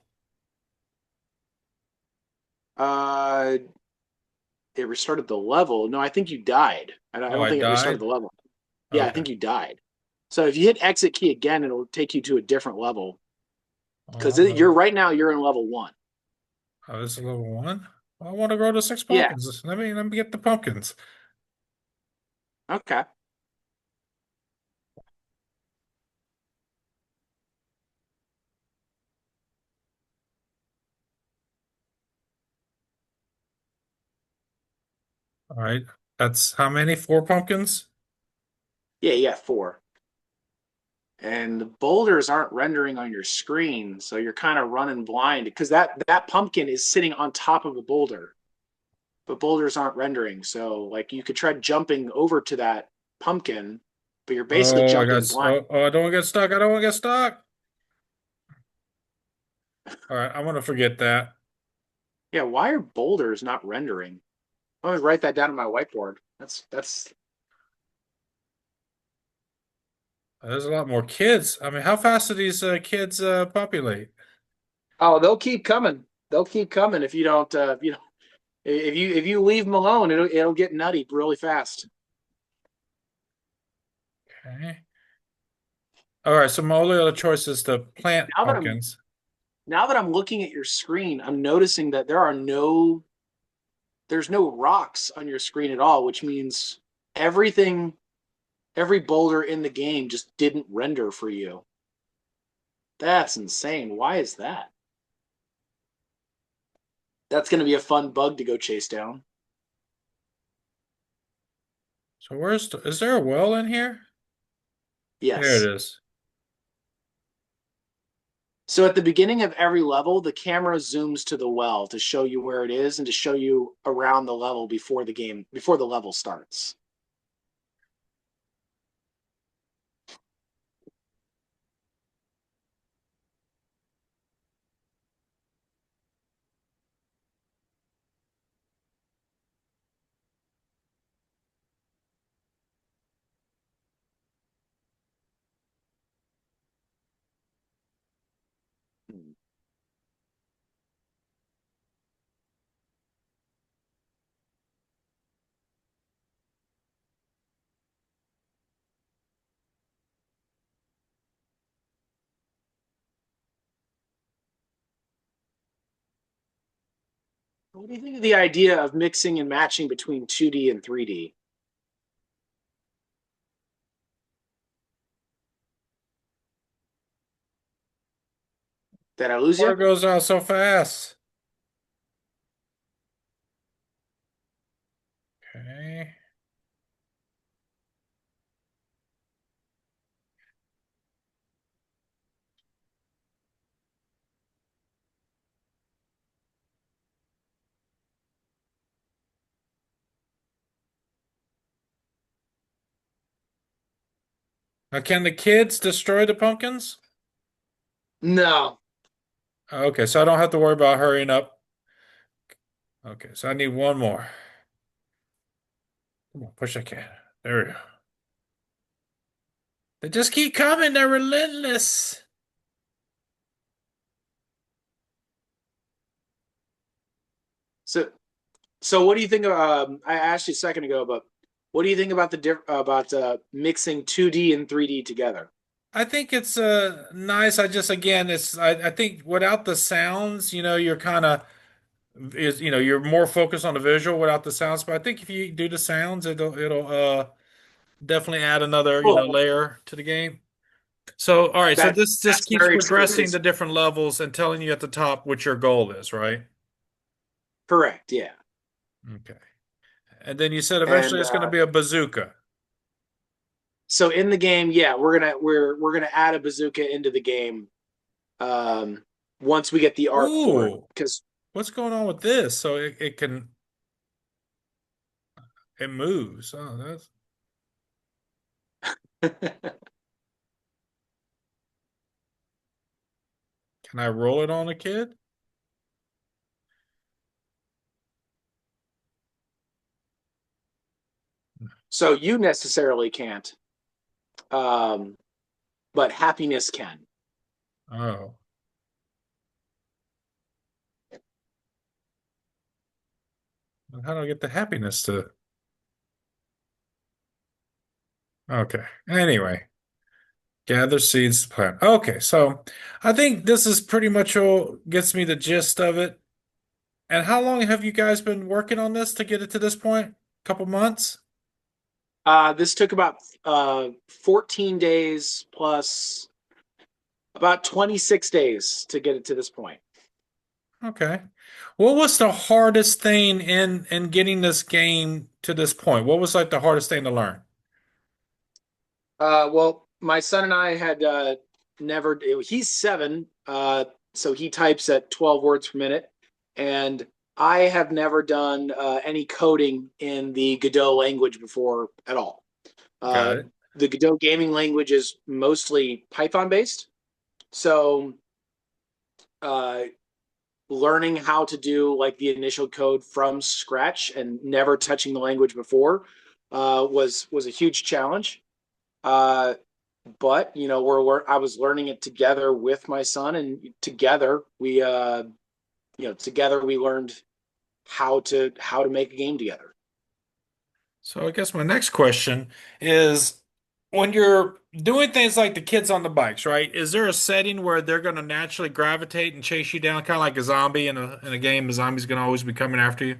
Uh, it restarted the level. No, I think you died. I Oh, don't I think it restarted died? the level. Yeah, I Okay. think you died. So if you hit exit key again, it'll take you to a different level because Oh, you're right now you're in level one. oh, this is level one. I want to grow to six Yeah. pumpkins. Let me get the pumpkins. Okay. All right. That's how many? Four pumpkins? Yeah, yeah, four. And the boulders aren't rendering on your screen, so you're kind of running blind because that pumpkin is sitting on top of a boulder, but boulders aren't rendering. So like you could try jumping over to that pumpkin, but you're basically Oh, jumping blind. I don't want to get stuck. I don't want to get stuck. All right, I'm gonna forget that. Yeah, why are boulders not rendering? I'm gonna write that down on my whiteboard. That's There's a lot more kids. I mean, how fast do these kids populate? oh, they'll keep coming. They'll keep coming if you don't if you leave them alone, it'll get nutty really fast. Okay. All right, so my only other choice is to plant Now that I'm pumpkins. now that I'm looking at your screen, I'm noticing that there are no there's no rocks on your screen at all, which means everything, every boulder in the game just didn't render for you. That's insane. Why is that? That's going to be a fun bug to go chase down. So is there a well in here? There Yes. it is. So at the beginning of every level, the camera zooms to the well to show you where it is and to show you around the level before the level starts. What do you think of the idea of mixing and matching between 2D and 3D? Did I lose Water you? goes out so fast. Okay. Now, can the kids destroy the pumpkins? No. Okay, so I don't have to worry about hurrying up. Okay, so I need one more. Come on, push that can. There we go. They just keep coming. They're relentless. So, so what do you think? I asked you a second ago, but what do you think about mixing 2D and 3D together? I think it's nice. I just again, I think without the sounds, you're kind of is you're more focused on the visual without the sounds. But I think if you do the sounds, it'll definitely add another Cool. layer to the game. So all right, so this just That's keeps very progressing experienced. the different levels and telling you at the top what your goal is, right? Correct. Yeah. Okay. And then you said eventually And it's going to be a bazooka. so in the game, yeah, we're gonna add a bazooka into the game um, once we get the arc for it. Ooh, Because what's going on with this? So it moves. Oh, that's can I roll it on a kid? so you necessarily can't, um, but happiness can. Oh, how do I get the happiness to? Okay. Anyway, gather seeds to plant. Okay, so I think this is pretty much all gets me the gist of it. And how long have you guys been working on this to get it to this point? Couple months? This took about 14 days plus about 26 days to get it to this point. Okay. What was the hardest thing in getting this game to this point? What was like the hardest thing to learn? Well, my son and I had never. He's 7, so he types at 12 words per minute, and I have never done any coding in the Godot language before at all. Uh, Got it. the Godot gaming language is mostly Python based, so uh, learning how to do like the initial code from scratch and never touching the language before was a huge challenge. Uh, but I was learning it together with my son, and together we learned how to make a game together. So I guess my next question is when you're doing things like the kids on the bikes, right? Is there a setting where they're going to naturally gravitate and chase you down, kind of like a zombie in a game? A zombie's going to always be coming after you.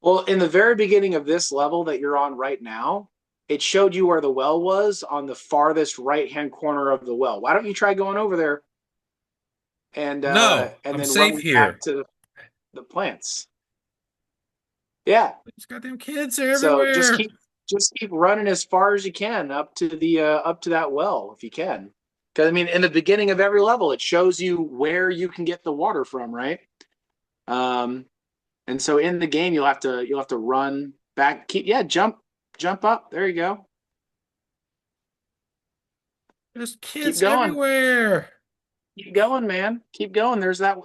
Well, in the very beginning of this level that you're on right now, it showed you where the well was on the farthest right hand corner of the well. Why don't you try going over there No, and I'm then safe running back here. to the plants? Yeah. These goddamn kids are So everywhere. just keep running as far as you can up to the up to that well if you can. Because I mean, in the beginning of every level, it shows you where you can get the water from, right? Um, and so in the game, you'll have to run back. Keep yeah, jump up. There you go. There's Keep kids going. everywhere. Keep going, man. Keep going. There's that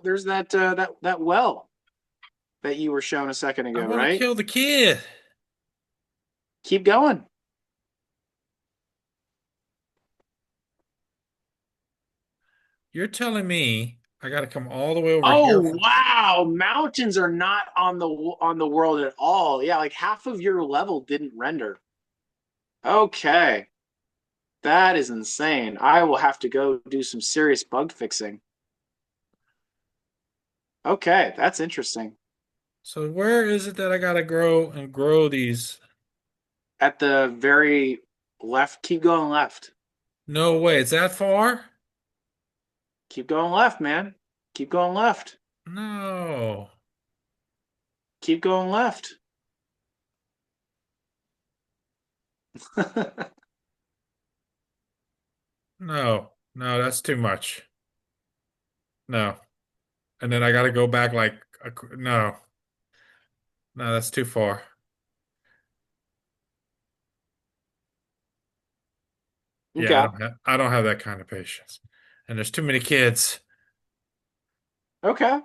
well that you were shown a second I ago, want to right? kill the kid. Keep going. You're telling me I got to come all the way over Oh here for. wow, mountains are not on the world at all. Yeah, like half of your level didn't render. Okay, that is insane. I will have to go do some serious bug fixing. Okay, that's interesting. So where is it that I got to grow these? At the very left, keep going left. No way. It's that far? Keep going left, man. Keep going left. No. Keep going left. No. No, that's too much. No. And then I got to go back like no. No, that's too far. Yeah, Okay. I don't have that kind of patience. And there's too many kids. Okay.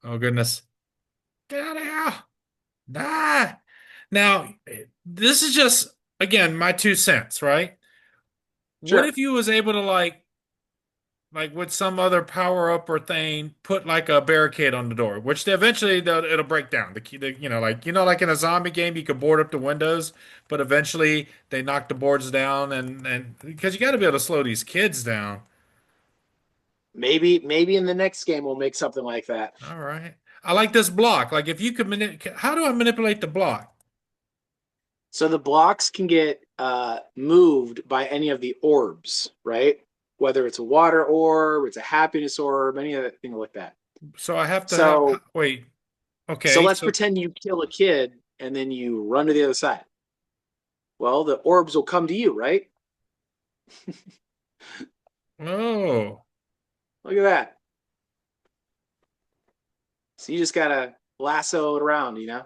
Oh goodness. Get out of here. Ah. Now, this is just again my 2 cents, right? What Sure. if you was able to like with some other power up or thing, put like a barricade on the door, which eventually it'll break down. Like in a zombie game, you could board up the windows, but eventually they knock the boards down, and because you got to be able to slow these kids down. Maybe in the next game we'll make something like that. All right, I like this block. Like if you could how do I manipulate the block? So the blocks can get moved by any of the orbs, right? Whether it's a water orb, it's a happiness orb, any other thing like that. So I have to have So wait. so Okay, let's so pretend you kill a kid and then you run to the other side. Well, the orbs will come to you, right? oh, Look at that. So you just gotta lasso it around, you know?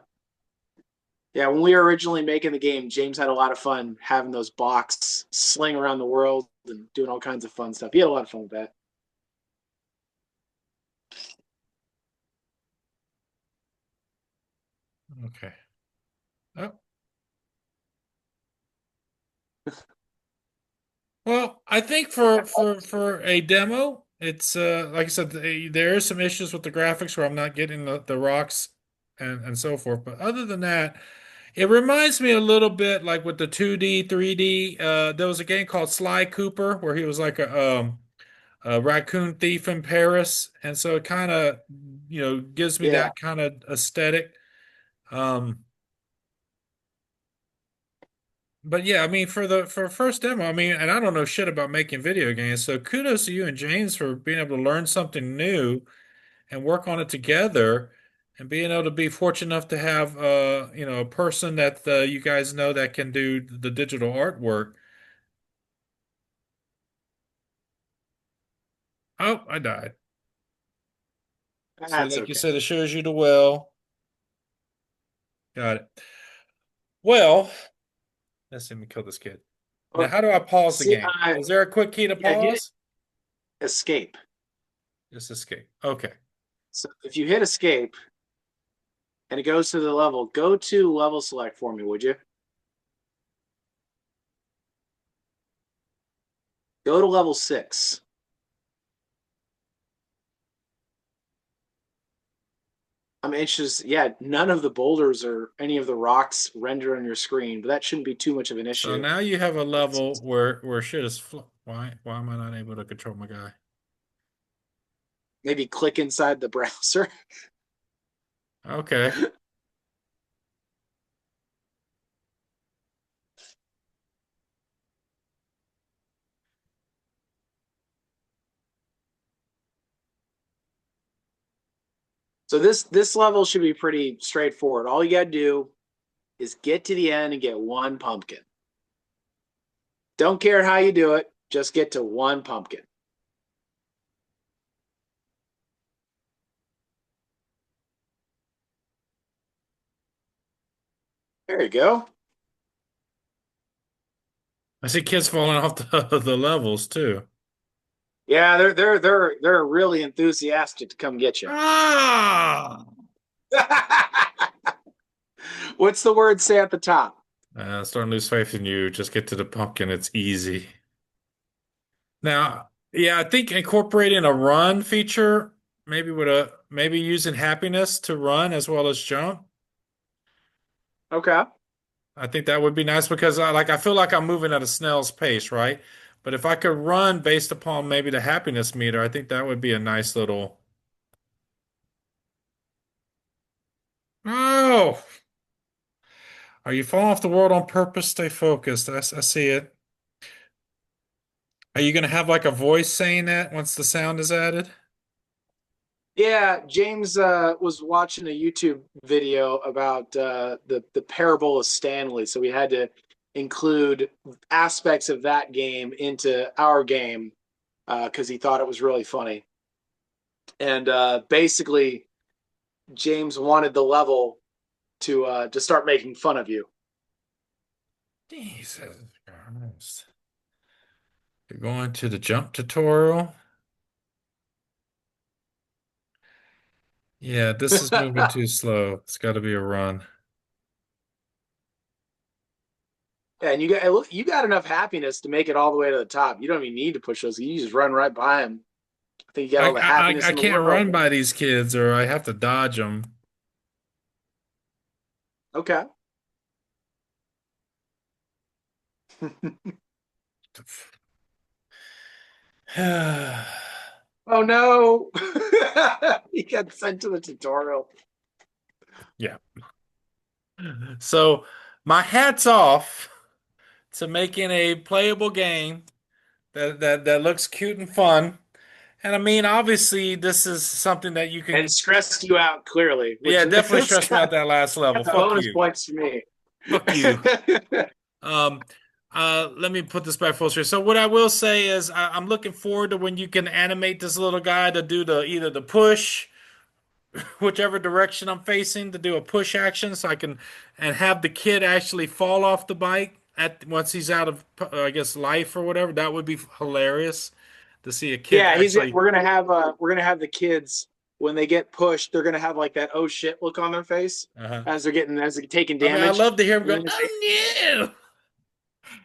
Yeah, when we were originally making the game, James had a lot of fun having those blocks sling around the world and doing all kinds of fun stuff. He had a lot of fun with that. okay. Oh, well, I think for a demo, it's like I said, there is some issues with the graphics where I'm not getting the rocks and so forth. But other than that, it reminds me a little bit like with the 2D, 3D. There was a game called Sly Cooper where he was like a raccoon thief in Paris, and so it kind of gives me Yeah, that kind of aesthetic. Um, But yeah, I mean, for first demo, I mean, and I don't know shit about making video games, so kudos to you and James for being able to learn something new and work on it together, and being able to be fortunate enough to have a person that you guys know that can do the digital artwork. Oh, I died. So that's like you okay. said, it shows you the well. Got it. Well, let's see me kill this kid. Now, Well, how do I pause the see, game? Is there a quick key to yeah, hit pause? escape. Just escape. Okay. So if you hit escape and it goes to the level, go to level select for me, would you? Go to level 6. I'm anxious. Yeah, none of the boulders or any of the rocks render on your screen, but that shouldn't be too much of an So issue. now you have a level where shit is why am I not able to control my guy? Maybe click inside the browser. Okay. So this level should be pretty straightforward. All you got to do is get to the end and get one pumpkin. Don't care how you do it, just get to one pumpkin. There you go. I see kids falling off the levels too. Yeah, they're really enthusiastic to come get you. Ah! What's the word say at the top? Starting to lose faith in you. Just get to the pumpkin. It's easy. Now, yeah, I think incorporating a run feature, maybe using happiness to run as well as jump. Okay. I think that would be nice because I feel like I'm moving at a snail's pace, right? But if I could run based upon maybe the happiness meter, I think that would be a nice little. Oh, are you falling off the world on purpose? Stay focused. I see it. Are you going to have like a voice saying that once the sound is added? Yeah, James was watching a YouTube video about the parable of Stanley, so we had to include aspects of that game into our game because he thought it was really funny. And basically, James wanted the level to start making fun of you. Jesus Christ. You're going to the jump tutorial. Yeah, this is moving too slow. It's got to be a run. And you got enough happiness to make it all the way to the top. You don't even need to push those. You just run right by him. I think you got all the happiness I in the can't world. run by these kids or I have to dodge them. Okay. Oh no. He got sent to the tutorial. Yeah. So my hat's off to making a playable game that looks cute and fun. And I mean, obviously, this is something that you And can. stressed you out clearly, Yeah, which definitely is stressed me out that last level. got the Fuck bonus you. points for me. Fuck you. Um, Let me put this back full straight. So what I will say is I'm looking forward to when you can animate this little guy to do the either the push, whichever direction I'm facing, to do a push action, so I can and have the kid actually fall off the bike at once he's out of I guess life or whatever. That would be hilarious to see a kid Yeah, actually. we're gonna have the kids when they get pushed, they're gonna have like that oh shit look on their face Uh-huh. as they're taking I mean, I damage. love to hear him And go, then "Oh no!"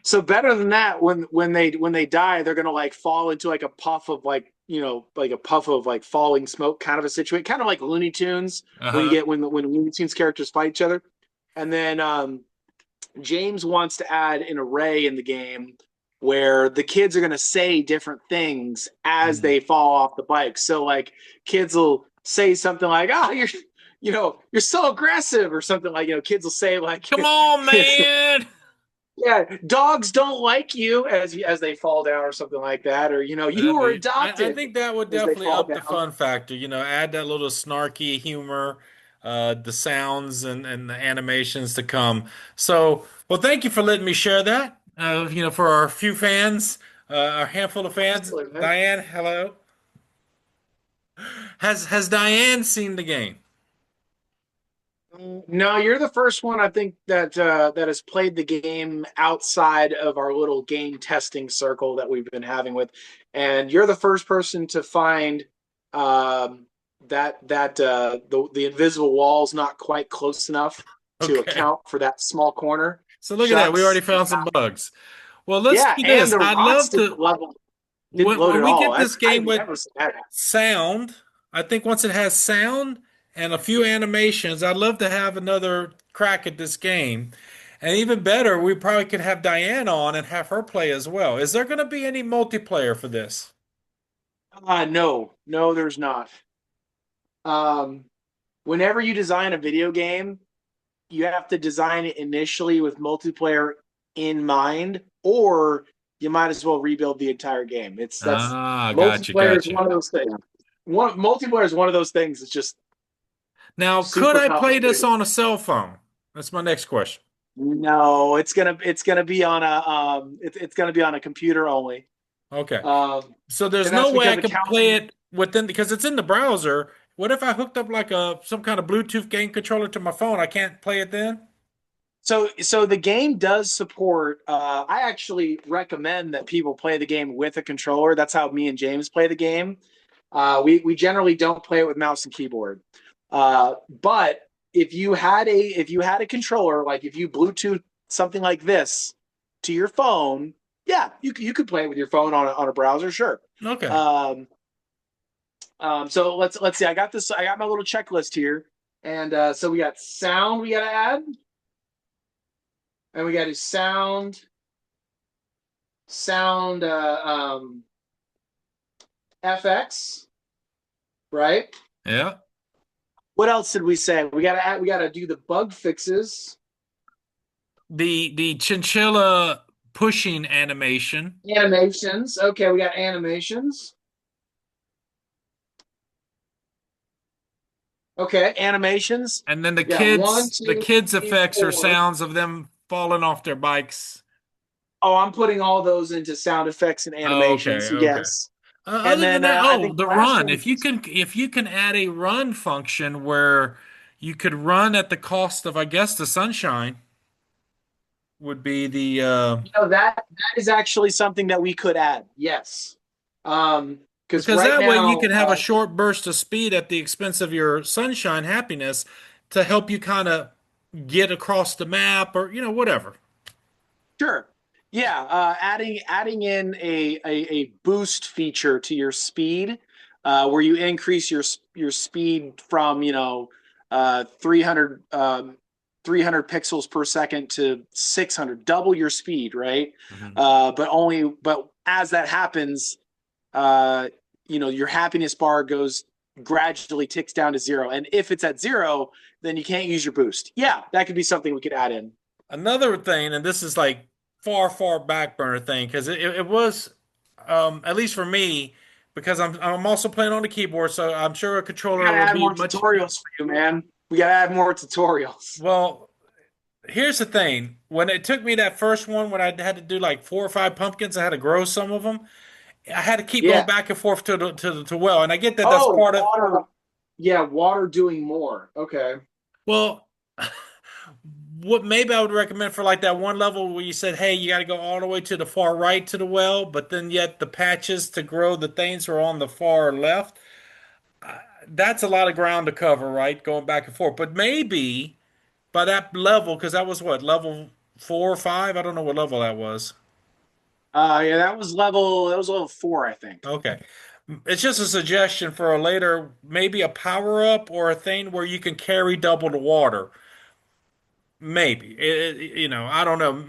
so better than that, when they die, they're gonna like fall into like a puff of like like a puff of like falling smoke kind of a situation, kind of like Looney Tunes when you Uh-huh. get when Looney Tunes characters fight each other. And then James wants to add an array in the game where the kids are going to say different things as Mm. they fall off the bike. So like kids will say something like, "Oh, you're so aggressive," or something like kids will say like, Come on, man. "Yeah, dogs don't like you," as they fall down or something like that, or you That'd were be, I adopted think that would as they definitely fall up the down. fun factor. Add that little snarky humor, the sounds and the animations to come. So, well, thank you for letting me share that. For our few fans, our handful of fans. Absolutely, man. Diane, hello. Has Diane seen the game? No, you're the first one I think that has played the game outside of our little game testing circle that we've been having with, and you're the first person to find that the invisible wall's not quite close enough to Okay. account for that small corner. So look at that. We already Shucks. found some bugs. Well, let's Yeah, do and this. the I'd rocks love didn't to level didn't when load when at we all. get this That's I've game with never seen that happen. sound. I think once it has sound and a few animations, I'd love to have another crack at this game. And even better, we probably could have Diane on and have her play as well. Is there going to be any multiplayer for this? No, there's not. Um, Whenever you design a video game, you have to design it initially with multiplayer in mind, or you might as well rebuild the entire game. That's Ah, gotcha, multiplayer is gotcha. one of those things. Multiplayer is one of those things. It's just Now, could Super I play this complicated. on a cell phone? That's my next question. No, it's gonna be on a it's gonna be on a computer only. Okay. Um, So there's and no that's way I because it could counts. play it within because it's in the browser. What if I hooked up like a some kind of Bluetooth game controller to my phone? I can't play it then? So the game does support. I actually recommend that people play the game with a controller. That's how me and James play the game. We generally don't play it with mouse and keyboard. But if you had a controller, like if you Bluetooth something like this to your phone, yeah, you could play it with your phone on a browser, sure. Okay. Um, so let's see. I got this. I got my little checklist here, and so we got sound we got to add, and we got to sound FX, right? Yeah. What else did we say? We gotta do the bug fixes, The chinchilla pushing animation, animations. Okay, we got animations. Okay, animations. and then Yeah, one, the two, kids three, effects or four. sounds of them falling off their bikes. Oh, I'm putting all those into sound effects and Oh, okay, animations. okay. Yes. And Other than then that, I oh, think the the last run. one was If you can add a run function where you could run at the cost of, I guess, the sunshine would be the that is actually something that we could add. Yes. Because because right that way you now, can have a short burst of speed at the expense of your sunshine happiness to help you kind of get across the map or whatever. sure. Yeah, adding in a boost feature to your speed, where you increase your speed from 300 300 pixels per second to 600, double your speed, right? Mhm. But as that happens, uh, your happiness bar goes gradually ticks down to zero, and if it's at zero, then you can't use your boost. Yeah, that could be something we could add in. Another thing, and this is like far back burner thing, because it was at least for me, because I'm also playing on the keyboard, so I'm sure a We controller gotta would add be more much. tutorials for you, man. We gotta add more tutorials. Well, here's the thing. When it took me that first one, when I had to do like 4 or 5 pumpkins, I had to grow some of them. I had to keep going Yeah. back and forth to well, and I get that that's Oh, part of. water. Yeah, water doing more. Okay. Well, what maybe I would recommend for like that one level where you said, hey, you got to go all the way to the far right to the well, but then yet the patches to grow the things are on the far left. That's a lot of ground to cover, right? Going back and forth. But maybe by that level, because that was what, level 4 or 5? I don't know what level that was. Yeah, that was level 4, I think. Okay. It's just a suggestion for a later, maybe a power up or a thing where you can carry double the water. Maybe I don't know. Yeah.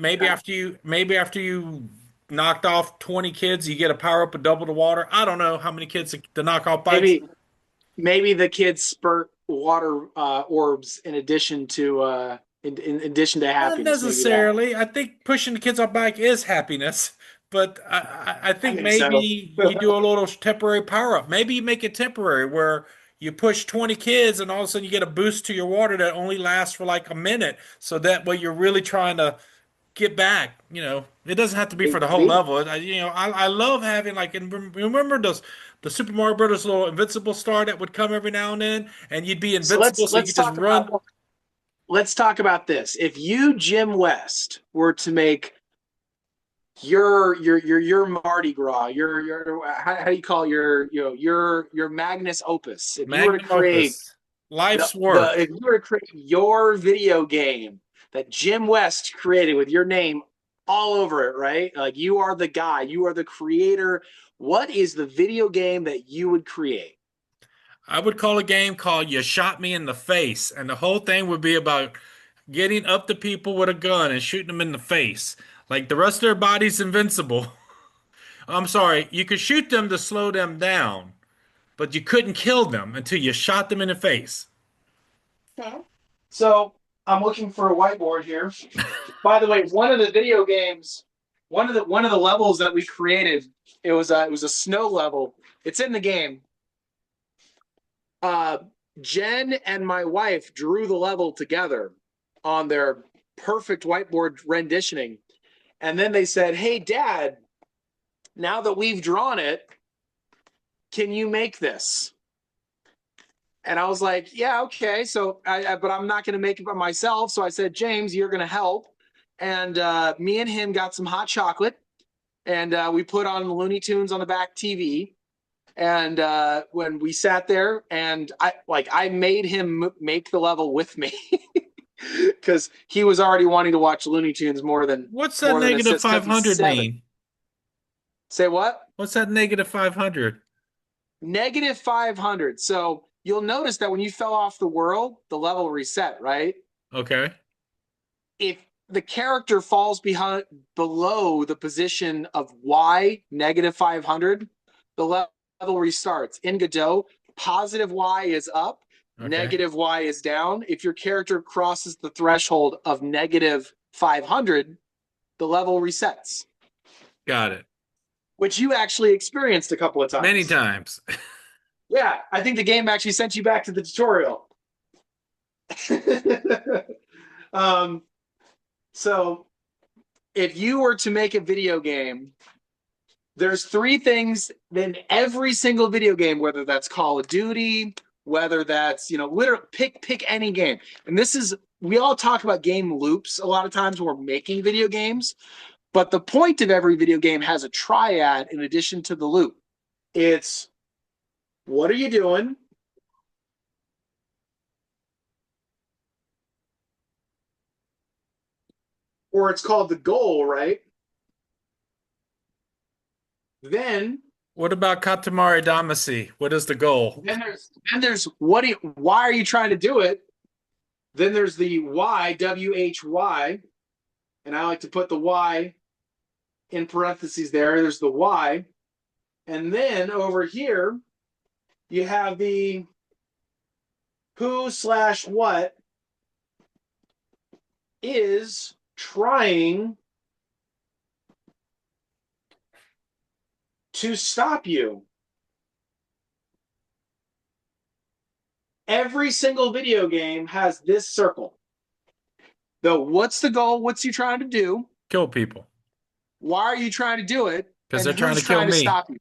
Maybe after you knocked off 20 kids, you get a power up of double the water. I don't know how many kids to knock off bikes. Maybe the kids spurt water orbs in addition to in addition to Not happiness. Maybe that. necessarily. I think pushing the kids off bike is happiness, but I I think think so. maybe you do a little temporary power up. Maybe you make it temporary where you push 20 kids and all of a sudden you get a boost to your water that only lasts for like a minute. So that way you're really trying to get back. It doesn't have to be for the whole Maybe. level. I love having like, and remember those the Super Mario Brothers little invincible star that would come every now and then, and you'd be So invincible, so you could just run. let's talk about this. If you, Jim West, were to make your Mardi Gras, your how do you call your Magnus Opus? If you were to Magnum create opus, life's the work. if you were to create your video game that Jim West created with your name all over it, right? Like you are the guy, you are the creator. What is the video game that you would create? I would call a game called "You Shot Me in the Face," and the whole thing would be about getting up to people with a gun and shooting them in the face. Like the rest of their body's invincible. I'm sorry, you could shoot them to slow them down, but you couldn't kill them until you shot them in the face. So I'm looking for a whiteboard here. By the way, one of the video games, one of the levels that we created, it was a snow level. It's in the game. Uh, Jen and my wife drew the level together on their perfect whiteboard renditioning. And then they said, "Hey, Dad, now that we've drawn it, can you make this?" And I was like, "Yeah, okay." So, but I'm not going to make it by myself. So I said, "James, you're going to help." And me and him got some hot chocolate, and we put on the Looney Tunes on the back TV. And when we sat there, and I made him make the level with me because he was already wanting to watch Looney Tunes What's that more than negative assists because he's 500 7. mean? Say what? What's that negative 500? Negative 500. So you'll notice that when you fell off the world, the level reset, right? Okay. If the character falls below the position of Y negative 500, the level restarts. In Godot, positive Y is up, Okay. negative Y is down. If your character crosses the threshold of negative 500, the level resets, Got it. which you actually experienced a couple of Many times. times. Yeah, I think the game actually sent you back to the tutorial. um, so if you were to make a video game, there's 3 things in every single video game, whether that's Call of Duty, whether that's, literally pick any game. And this is, we all talk about game loops a lot of times when we're making video games, but the point of every video game has a triad in addition to the loop. It's, what are you doing? Or it's called the goal, right? Then What about Katamari Damacy? What is the goal? then there's why are you trying to do it? Then there's the why, WHY, and I like to put the Y in parentheses there. There's the why. And then over here, you have the who/what is trying to stop you. Every single video game has this circle. What's the goal? What's you trying to do? Kill people. Why are you trying to do it? Because And they're trying who's to kill trying to me. stop you?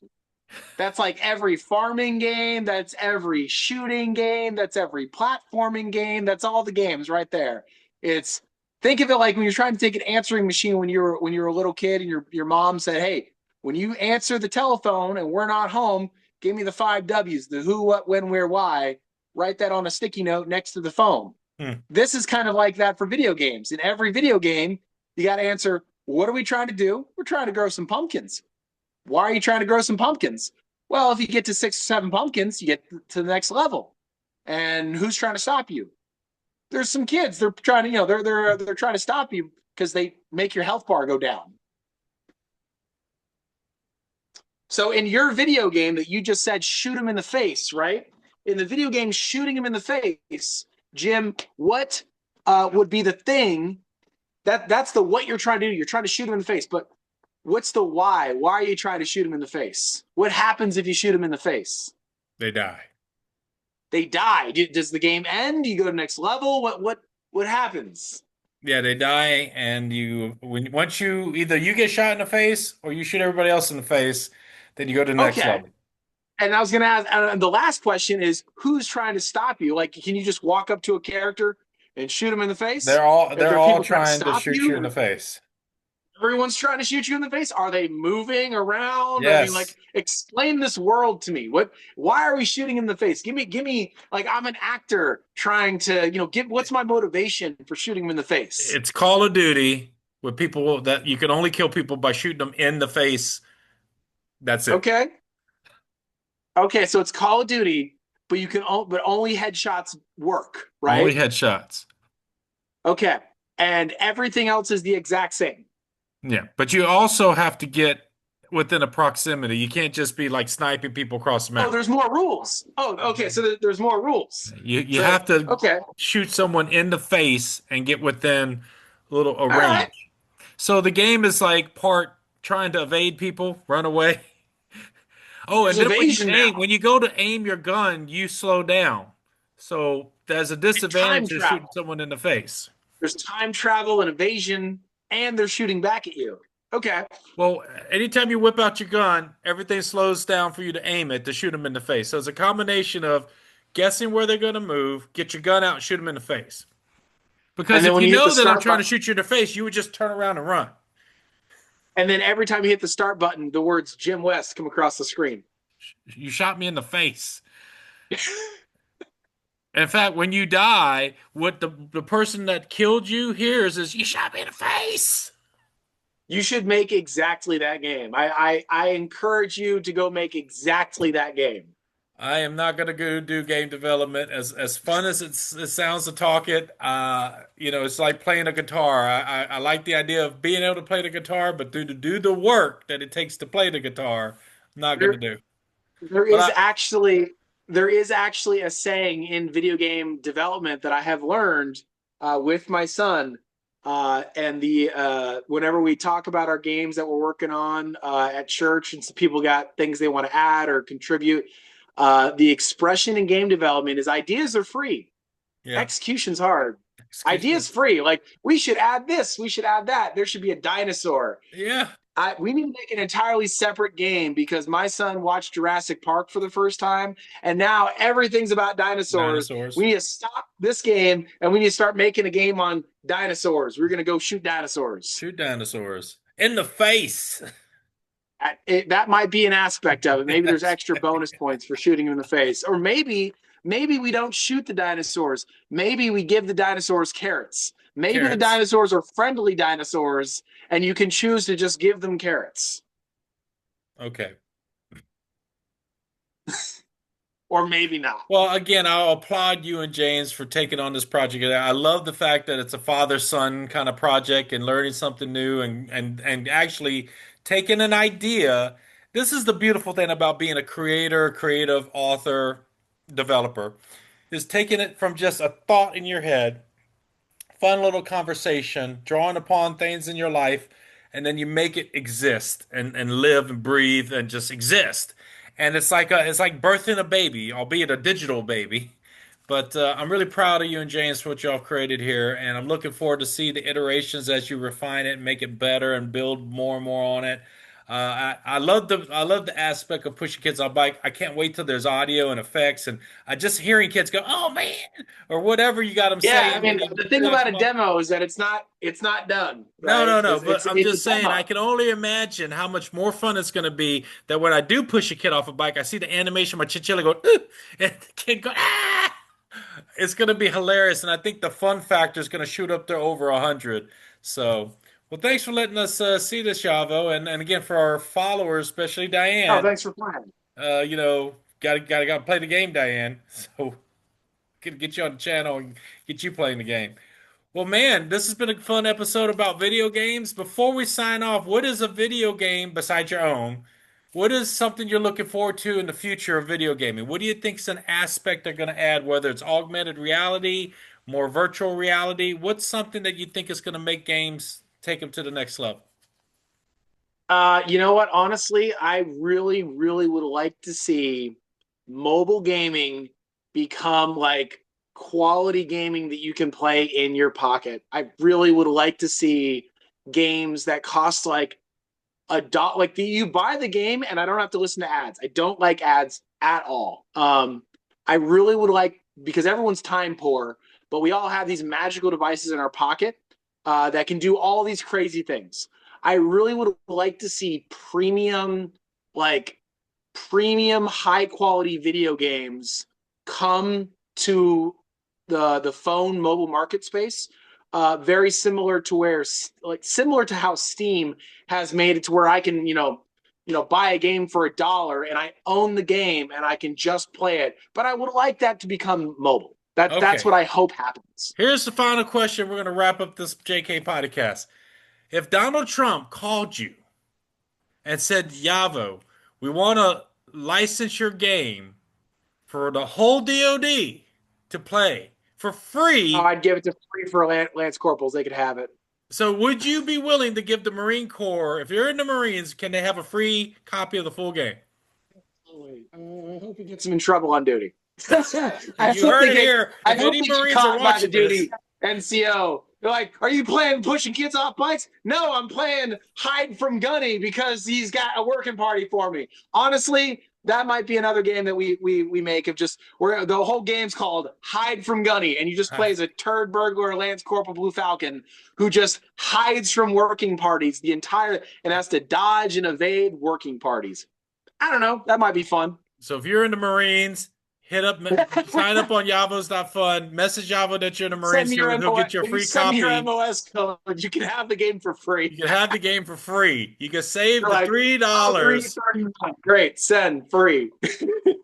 That's like every farming game. That's every shooting game. That's every platforming game. That's all the games right there. It's think of it like when you're trying to take an answering machine when you were a little kid and your mom said, "Hey, when you answer the telephone and we're not home, give me the 5 W's: the who, what, when, where, why." Write that on a sticky note next to the phone. Hmm. This is kind of like that for video games. In every video game, you got to answer, what are we trying to do? We're trying to grow some pumpkins. Why are you trying to grow some pumpkins? Well, if you get to 6 or 7 pumpkins, you get to the next level. And who's trying to stop you? There's some kids. They're trying to, they're trying to stop you because they make your health bar go down. So in your video game that you just said, shoot him in the face, right? In the video game, shooting him in the face, Jim, what would be the thing that's the what you're trying to do? You're trying to shoot him in the face, but what's the why? Why are you trying to shoot him in the face? What happens if you shoot him in the face? They die. They die. Does the game end? Do you go to the next level? What happens? Yeah, they die, and once you either you get shot in the face or you shoot everybody else in the face, then you go to the next Okay. level. And I was going to ask, the last question is, who's trying to stop you? Like, can you just walk up to a character and shoot him in the face? Are They're there all people trying to trying to stop shoot you in you? the face. Everyone's trying to shoot you in the face. Are they moving around? I mean, Yes. like, explain this world to me. Why are we shooting in the face? Give me, like, I'm an actor trying to, what's my motivation for shooting him in the face? It's Call of Duty with people that you can only kill people by shooting them in the face. That's it. Okay. Okay. So it's Call of Duty, but but only headshots work, Only right? headshots. Okay. And everything else is the exact same. Yeah, but you also have to get within a proximity. You can't just be like sniping people across the Oh, map. there's more rules. Oh, okay. So there's more rules. You So, have to okay. shoot someone in the face and get within a All right. range. So the game is like part trying to evade people, run away. Oh, and There's then evasion now. when you go to aim your gun, you slow down. So there's a And time disadvantage to shooting travel. someone in the face. There's time travel and evasion, and they're shooting back at you. Okay. Well, anytime you whip out your gun, everything slows down for you to aim it to shoot them in the face. So it's a combination of guessing where they're going to move, get your gun out, and shoot them in the face. And Because then if when you you hit the know that I'm start trying to button, shoot you in the face, you would just turn around and run. and then every time you hit the start button, the words Jim West come across the screen. You shot me in the face. In fact, when you die, what the person that killed you hears is, "You shot me in the face." You should make exactly that game. I encourage you to go make exactly that game. I am not going to go do game development. As fun as it sounds to talk it, it's like playing a guitar. I like the idea of being able to play the guitar, but to do the work that it takes to play the guitar, I'm not going to There, do. there But is actually there is actually a saying in video game development that I have learned with my son. And the whenever we talk about our games that we're working on at church, and some people got things they want to add or contribute, the expression in game development is ideas are free, yeah, execution's hard. excuse me. Ideas free. Like we should add this, we should add that. There should be a dinosaur. Yeah, We need to make an entirely separate game because my son watched Jurassic Park for the first time, and now everything's about dinosaurs. dinosaurs. We need to stop this game and we need to start making a game on dinosaurs. We're going to go shoot dinosaurs. Shoot dinosaurs in the face. That might be an aspect of it. Maybe there's Yes, extra bonus points for shooting him in the face, or maybe we don't shoot the dinosaurs. Maybe we give the dinosaurs carrots. Maybe the carrots. dinosaurs are friendly dinosaurs, and you can choose to just give them carrots. Okay. Or maybe not. Well, again, I'll applaud you and James for taking on this project. I love the fact that it's a father-son kind of project and learning something new and actually taking an idea. This is the beautiful thing about being a creator, creative author, developer, is taking it from just a thought in your head, fun little conversation, drawing upon things in your life, and then you make it exist and live and breathe and just exist. And it's like birthing a baby, albeit a digital baby. But I'm really proud of you and James for what y'all created here, and I'm looking forward to see the iterations as you refine it, make it better, and build more and more on it. I love the aspect of pushing kids on bike. I can't wait till there's audio and effects, and I just hearing kids go, "Oh man," or whatever you got them Yeah, I saying when mean, they the thing flash about a them up. demo is that it's not done, No, right? no, no. But I'm It's a just saying, I demo. can only imagine how much more fun it's going to be that when I do push a kid off a bike, I see the animation of my chinchilla go, "Ugh," and the kid go, ah! It's going to be hilarious, and I think the fun factor is going to shoot up to over 100. So, well, thanks for letting us see this, Chavo, and again for our followers, especially Oh, Diane. thanks for playing. Got to play the game, Diane. So, get you on the channel and get you playing the game. Well, man, this has been a fun episode about video games. Before we sign off, what is a video game besides your own? What is something you're looking forward to in the future of video gaming? What do you think is an aspect they're going to add, whether it's augmented reality, more virtual reality? What's something that you think is going to make games take them to the next level? You know what? Honestly, I really, really would like to see mobile gaming become like quality gaming that you can play in your pocket. I really would like to see games that cost like a dot, like you buy the game and I don't have to listen to ads. I don't like ads at all. I really would like, because everyone's time poor, but we all have these magical devices in our pocket that can do all these crazy things. I really would like to see like premium high quality video games come to the phone mobile market space. Very similar to similar to how Steam has made it to where I can buy a game for $1 and I own the game and I can just play it. But I would like that to become mobile. That's Okay, what I hope happens. here's the final question. We're going to wrap up this JK podcast. If Donald Trump called you and said, Yavo, we want to license your game for the whole DoD to play for Oh, free. I'd give it to free for Lance Corporals. They could have it. So would you be willing to give the Marine Corps, if you're in the Marines, can they have a free copy of the full game? I hope he gets him in trouble on duty. I You hope heard they it get. here. I If hope any they get Marines are caught by the watching this, duty NCO. They're like, "Are you playing pushing kids off bikes?" No, I'm playing hide from Gunny because he's got a working party for me. Honestly, that might be another game that we make of just where the whole game's called Hide from Gunny, and you just play as a turd burglar, Lance Corporal Blue Falcon, who just hides from working parties the entire and has to dodge and evade working parties. I don't know. That might be fun. so if you're in the Marines, hit up, sign up on Yavos.fun, message Yavo that you're in the Send Marines, me your he'll MOS. get you a If you free send me your copy. MOS code, you can have the game for free. You can have the game for free. You can save You're the like, $3. oh, 339. Great, send free.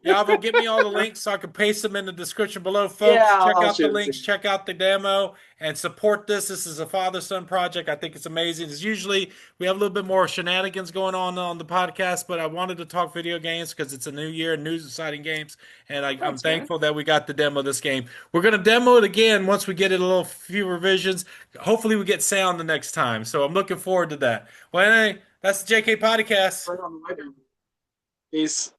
Yavo, get me all the links so I can paste them in the description below, folks. Yeah, Check I'll out the shoot it to links, you. check out the demo, and support this. This is a father-son project. I think it's amazing. It's usually we have a little bit more shenanigans going on the podcast, but I wanted to talk video games because it's a new year, new exciting games, and I'm Thanks, man. thankful that we got to demo this game. We're gonna demo it again once we get it a little few revisions. Hopefully, we get sound the next time. So I'm looking forward to that. Well, anyway, that's the JK podcast. Right on the way, dude. Peace.